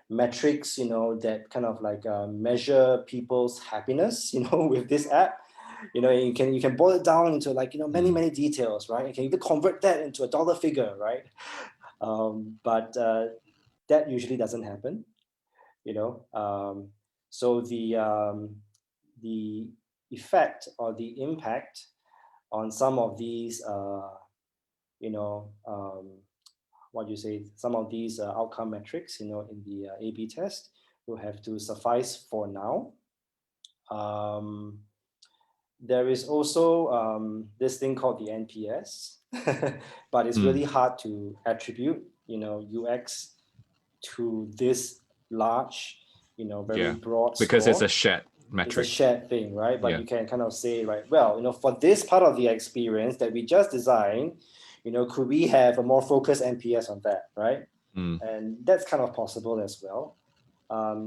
metrics, that kind of like measure people's happiness, with this app. You can boil it down into like many details, right? You can even convert that into a dollar figure, right? But that usually doesn't happen, so the effect or the impact on some of these you know what you say some of these outcome metrics, in the A/B test will have to suffice for now. There is also this thing called the NPS, but it's really hard to attribute, UX to this large, very Yeah. broad Because it's a score. shared It's a metric. shared thing, right? But Yeah. you can kind of say, right, well, for this part of the experience that we just designed, could we have a more focused NPS on that, right? Mm. And that's kind of possible as well.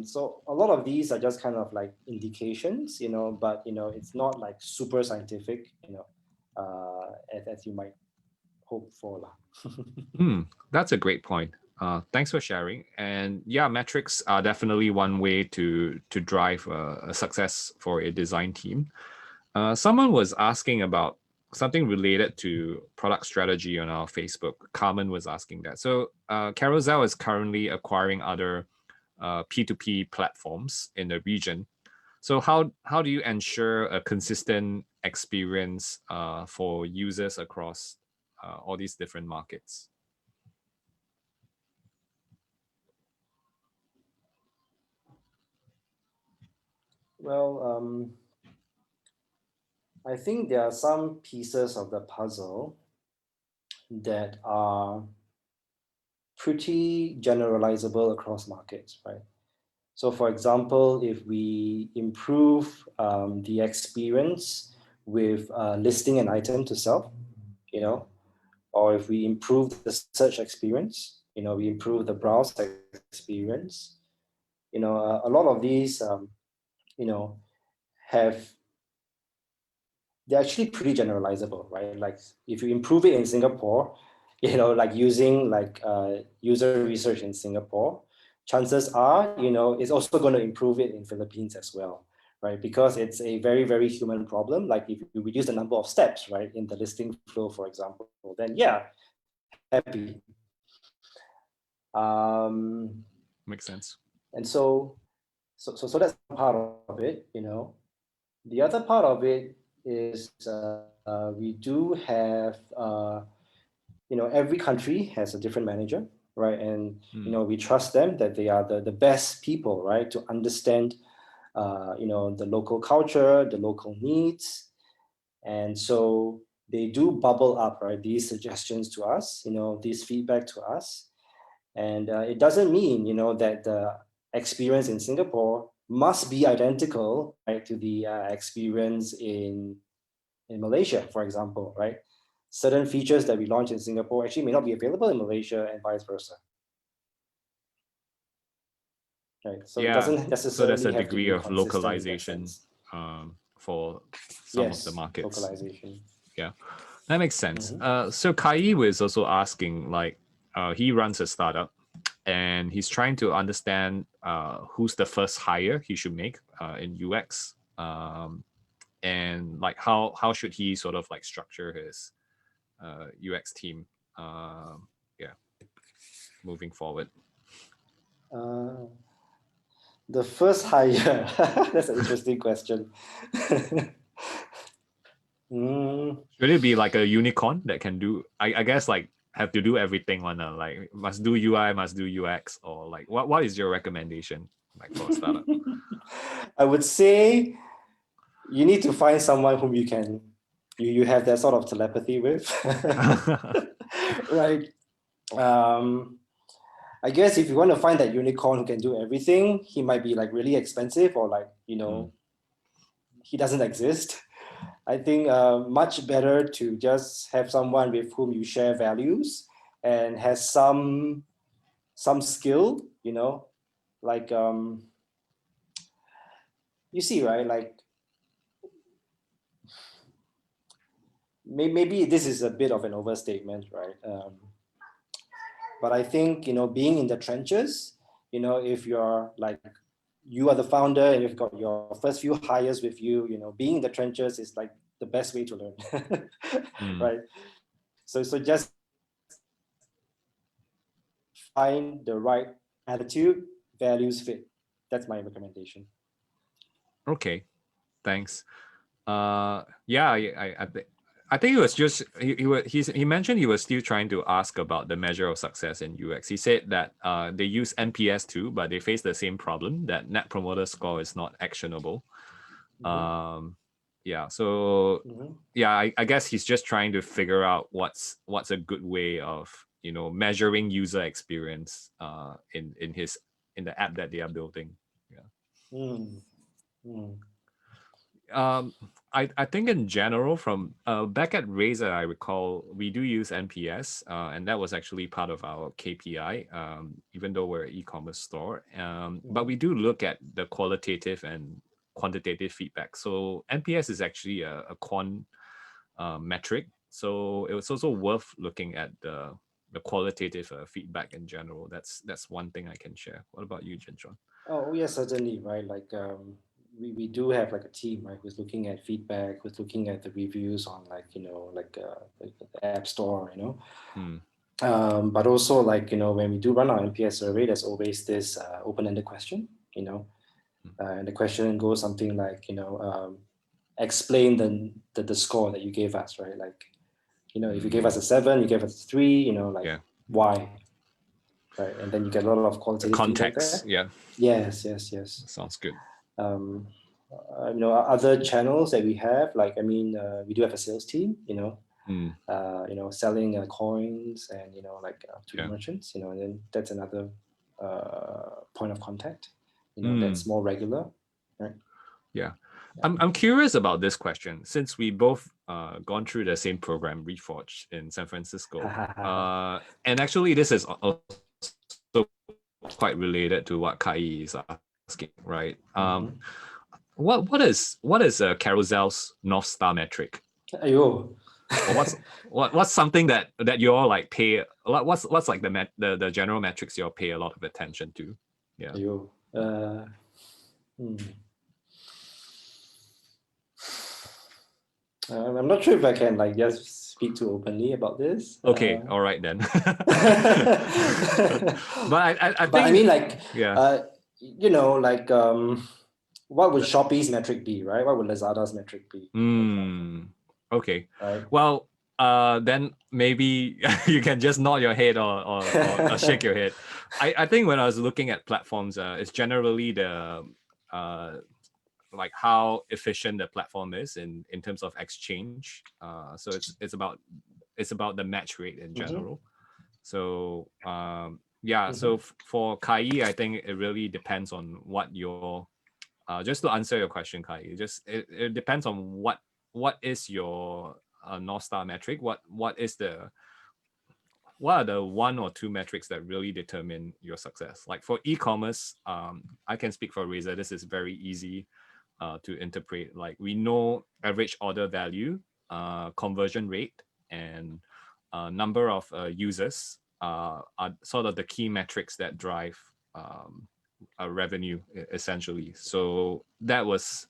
So a lot of these are just kind of like indications, but it's not like super scientific, as you might hope for. That's a great point. Thanks for sharing. And yeah, metrics are definitely one way to drive a success for a design team. Someone was asking about something related to product strategy on our Facebook. Carmen was asking that. So Carousel is currently acquiring other P2P platforms in the region. So how do you ensure a consistent experience for users across all these different markets? Well, I think there are some pieces of the puzzle that are pretty generalizable across markets, right? So for example, if we improve the experience with listing an item to sell, or if we improve the search experience, we improve the browse experience, a lot of these, have they're actually pretty generalizable, right? Like if you improve it in Singapore, like using like user research in Singapore, chances are, it's also going to improve it in Philippines as well, right? Because it's a very, very human problem. Like if you reduce the number of steps, right, in the listing flow, for example, then yeah, happy. Makes sense. And so that's part of it, The other part of it is we do have, every country has a different manager, right? And, we trust them that they are the best people, right, to understand, the local culture, the local needs. And so they do bubble up, right, these suggestions to us, these feedback to us. And it doesn't mean, that the experience in Singapore must be identical, right, to the experience in Malaysia, for example, right? Certain features that we launch in Singapore actually may not be available in Malaysia and vice versa. Right. So it Yeah, doesn't so there's necessarily a have to degree be of consistent in that localization sense. for some of the Yes, markets. localization. Yeah, that makes sense. So Kai was also asking, like, he runs a startup and he's trying to understand who's the first hire he should make in UX, and like how should he sort of like structure his UX team, yeah, moving forward. The first hire, that's an interesting question. Should it be like a unicorn that can do, I guess, like have to do everything on like must do UI, must do UX, or like what is your recommendation like for a startup? I would say you need to find someone whom you have that sort of telepathy with. Right. I guess if you want to find that unicorn who can do everything, he might be like really expensive, or like, he doesn't exist. I think much better to just have someone with whom you share values and has some skill, like you see, right? Like maybe this is a bit of an overstatement, right? But I think, being in the trenches, if you're like, you are the founder and you've got your first few hires with you, being in the trenches is like the best way to learn, right? So just find the right attitude, values fit. That's my recommendation. Okay, thanks. Yeah, I think it was just he mentioned he was still trying to ask about the measure of success in UX. He said that they use NPS too, but they face the same problem that Net Promoter Score is not actionable. Yeah, so yeah, I guess he's just trying to figure out what's a good way of measuring user experience in the app that they are building. I think in general, from back at Razer, I recall we do use NPS, and that was actually part of our KPI, even though we're an e-commerce store. But we do look at the qualitative and quantitative feedback. So NPS is actually a quant metric. So it was also worth looking at the qualitative feedback in general. That's one thing I can share. What about you, Jin Shaun? Oh yes, certainly, right? Like we do have like a team, right, who's looking at feedback, who's looking at the reviews on like like the App Store, but also like when we do run our NPS survey, there's always this open-ended question, and the question goes something like explain the score that you gave us, right? Like if you gave us a 7, you gave us a 3, why, right? And then you get a lot of qualitative the context feedback there. Yeah, yes sounds good. Other channels that we have, like we do have a sales team, selling coins and to the merchants, and then that's another point of contact, that's more regular, right? Yeah. I'm curious about this question, since we both gone through the same program, Reforged, in San Francisco. And actually, this is also quite related to what Kai is asking, right? What is a Carousell's North Star metric? Ayo. What's something that you all like pay? What's like the general metrics you all pay a lot of attention to? Yeah. Ayo. I'm not sure if I can like just speak too openly about this. Okay, all right then. But I think. I mean, like, yeah. What would Shopee's metric be, right? What would Lazada's metric be? Okay. Right. Well, then maybe you can just nod your head or shake your head. I think when I was looking at platforms, it's generally the like how efficient the platform is in terms of exchange. So it's about the match rate in general. So so for Kai, I think it really depends on what your just to answer your question, Kai, it depends on what is your North Star metric. What are the one or two metrics that really determine your success? Like for e-commerce, I can speak for Razer. This is very easy to interpret. Like we know average order value, conversion rate, and number of users are sort of the key metrics that drive revenue essentially. So those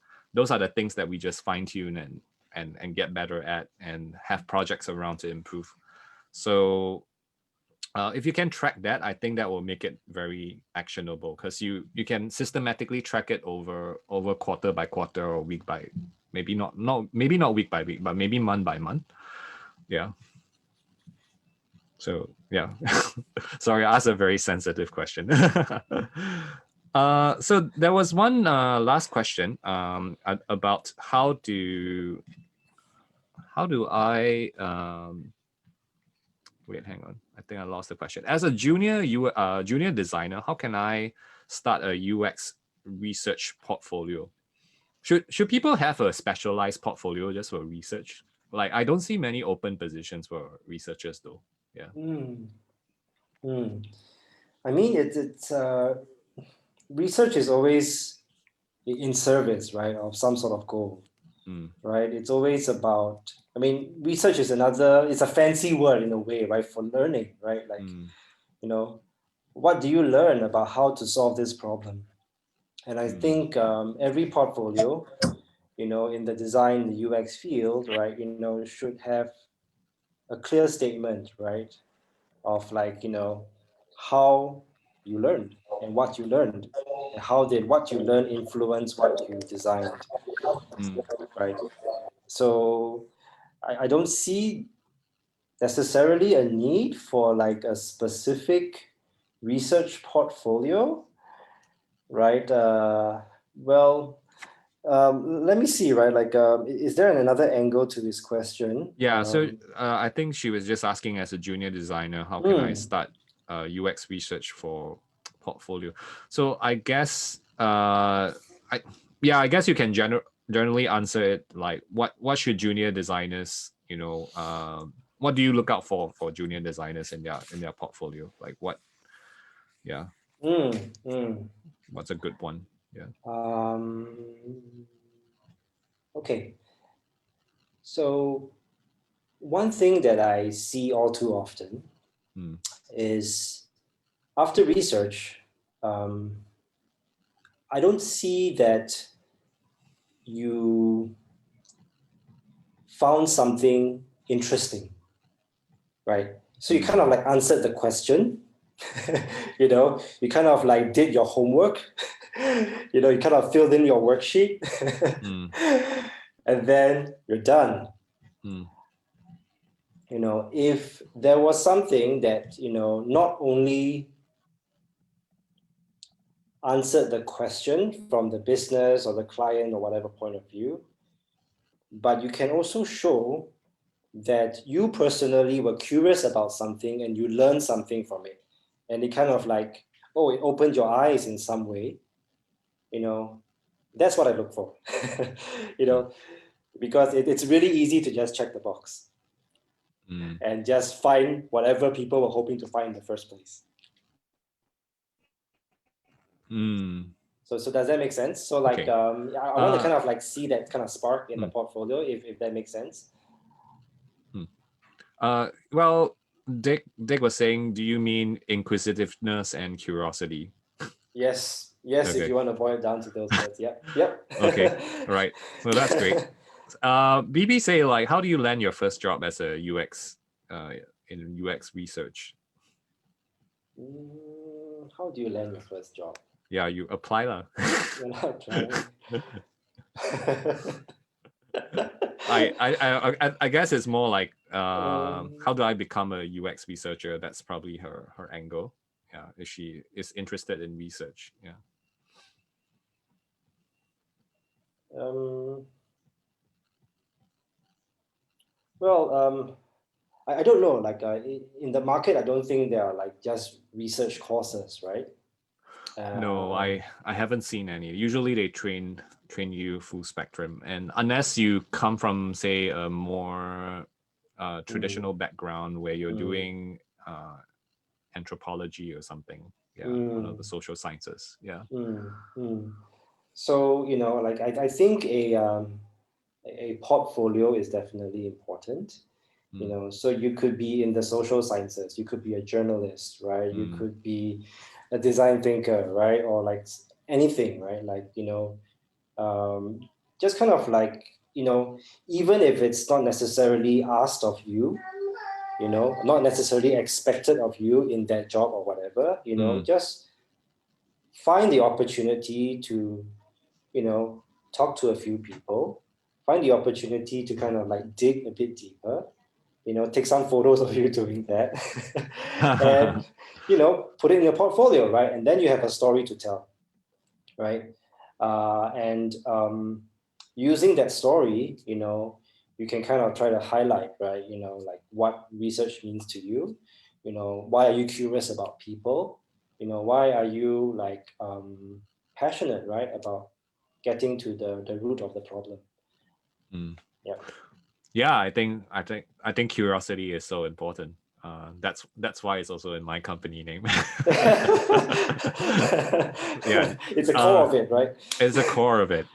are the things that we just fine tune and get better at and have projects around to improve. So if you can track that, I think that will make it very actionable, because you can systematically track it over quarter by quarter or week by maybe not week by week, but maybe month by month. Yeah. So yeah, sorry, I asked a very sensitive question. So there was one last question about how do I wait, hang on. I think I lost the question. As a junior designer, how can I start a UX research portfolio? Should people have a specialized portfolio just for research? Like, I don't see many open positions for researchers though. Yeah. I mean, it's research is always in service, right, of some sort of goal, right? It's always about, I mean, research is it's a fancy word in a way, right, for learning, right? Like, you know, what do you learn about how to solve this problem? And I think every portfolio, in the design, the UX field, right, should have a clear statement, right, of like, how you learned and what you learned, and how did what you learned influence what you designed, right? So I don't see necessarily a need for like a specific research portfolio, right? Well, let me see, right? Like, is there another angle to this question? Yeah, so I think she was just asking, as a junior designer, how can I start UX research for portfolio? So I guess I guess you can generally answer it like, what should junior designers, what do you look out for junior designers in their portfolio? Like what? Yeah. What's a good one? Yeah. Okay. So one thing that I see all too often is, after research, I don't see that you found something interesting, right? So you kind of like answered the question, you kind of like did your homework, you kind of filled in your worksheet, and then you're done. If there was something that, not only answered the question from the business or the client or whatever point of view, but you can also show that you personally were curious about something and you learned something from it, and it kind of like, it opened your eyes in some way, that's what I look for. Because it's really easy to just check the box and just find whatever people were hoping to find in the first place. So does that make sense? So like, okay. I want to kind of like see that kind of spark in the portfolio, if that makes sense. Well, Dick was saying, do you mean inquisitiveness and curiosity? Yes, okay. If you want to boil it down to those words. Yep. Okay, right. So that's great. BB say, like, how do you land your first job as a UX in UX research? How do you land your first job? Yeah, you apply lah. You're not applying. I guess it's more like, how do I become a UX researcher? That's probably her angle. Yeah, if she is interested in research. Yeah. Well, I don't know. Like, in the market, I don't think there are like just research courses, right? No, I haven't seen any. Usually they train you full spectrum, and unless you come from, say, a more traditional background where you're doing anthropology or something, one of the social sciences. Yeah. So like I think a portfolio is definitely important, You know, so you could be in the social sciences, you could be a journalist, right? You could be a design thinker, right? Or like anything, right? Like, you know, just kind of like, you know, even if it's not necessarily asked of you, you know, not necessarily expected of you in that job or whatever, you know, just find the opportunity to, you know, talk to a few people, find the opportunity to kind of like dig a bit deeper, you know, take some photos of you doing that and, you know, put it in your portfolio, right? And then you have a story to tell, right? And using that story, you know, you can kind of try to highlight, right? You know, like what research means to you, you know, why are you curious about people? You know, why are you like passionate, right, about getting to the root of the problem? Yeah. Yeah, I think curiosity is so important. That's why it's also in my company name. Yeah, It's a core of it, right? it's the core of it.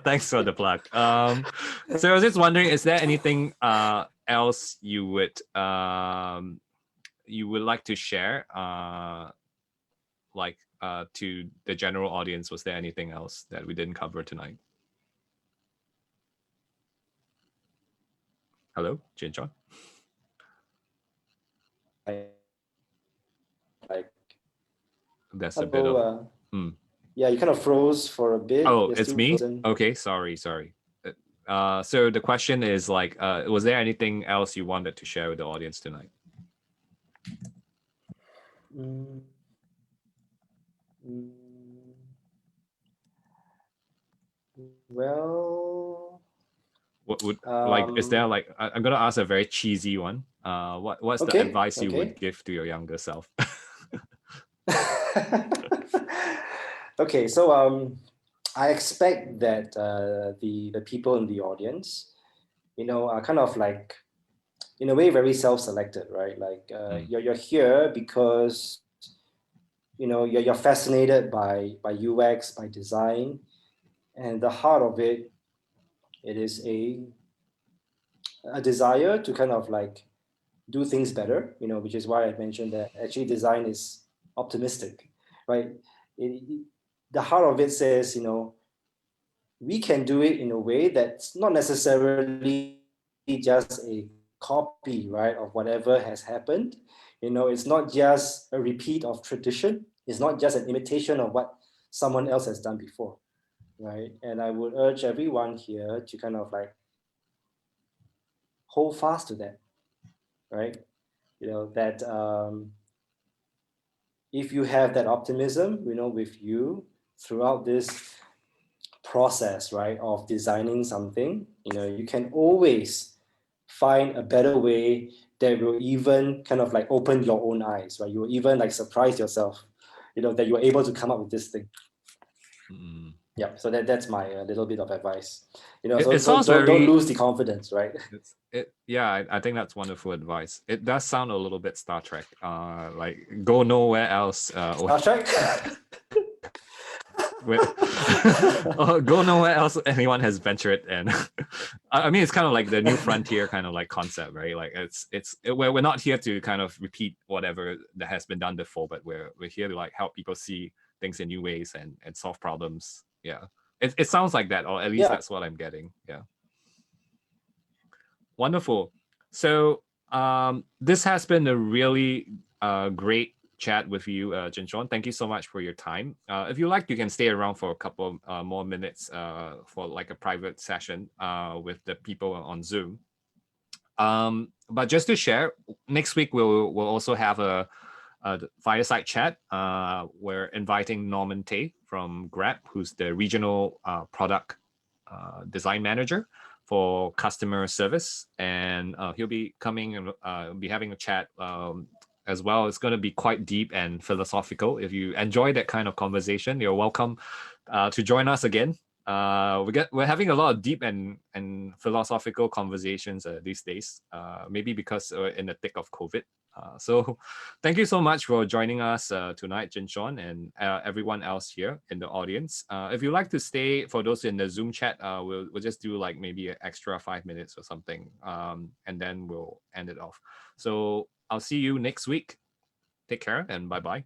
Thanks for the plug. So I was just wondering, is there anything else you would like to share, like to the general audience? Was there anything else that we didn't cover tonight? Hello, Jin Shaun? Like, That's a bit hello. of. Hmm. Yeah, you kind of froze for a bit. Oh, You're it's still me? frozen. Okay, sorry. So the question is like, was there anything else you wanted to share with the audience tonight? Mm, mm, well, What would like? Is there like? I'm gonna ask a very cheesy one. What's the okay, advice you would okay. give to your younger self? Okay, so I expect that the people in the audience, you know, are kind of like, in a way, very self-selected, right? Like you're here because, you know, you're fascinated by UX, by design, and the heart of it, it is a desire to kind of like do things better, you know, which is why I mentioned that actually design is optimistic, right? The heart of it says, you know, we can do it in a way that's not necessarily just a copy, right, of whatever has happened. You know, it's not just a repeat of tradition. It's not just an imitation of what someone else has done before, right? And I would urge everyone here to kind of like hold fast to that, right? You know, that if you have that optimism, you know, with you throughout this process, right, of designing something, you know, you can always find a better way that will even kind of like open your own eyes, right? You will even like surprise yourself, you know, that you're able to come up with this thing. Yeah, so that's my little bit of advice. You know, It so sounds don't very. lose the confidence, right? Yeah, I think that's wonderful advice. It does sound a little bit Star Trek. Like go nowhere else. Star Trek. With go nowhere else anyone has ventured, and I mean it's kind of like the new frontier kind of like concept, right? Like we're not here to kind of repeat whatever that has been done before, but we're here to like help people see things in new ways and solve problems. Yeah, it sounds like that, or at least Yeah. that's what I'm getting. Yeah, wonderful. So this has been a really great chat with you, Jin Shaun. Thank you so much for your time. If you like, you can stay around for a couple more minutes for like a private session with the people on Zoom. But just to share, next week we'll also have a fireside chat. We're inviting Norman Tay from Grab, who's the regional product design manager for customer service, and he'll be coming and be having a chat as well. It's going to be quite deep and philosophical. If you enjoy that kind of conversation, you're welcome to join us again We're having a lot of deep and philosophical conversations these days. Maybe because we're in the thick of COVID. So, thank you so much for joining us tonight, Jin Shaun, and everyone else here in the audience. If you'd like to stay, for those in the Zoom chat, we'll just do like maybe an extra 5 minutes or something, and then we'll end it off. So I'll see you next week. Take care and bye bye.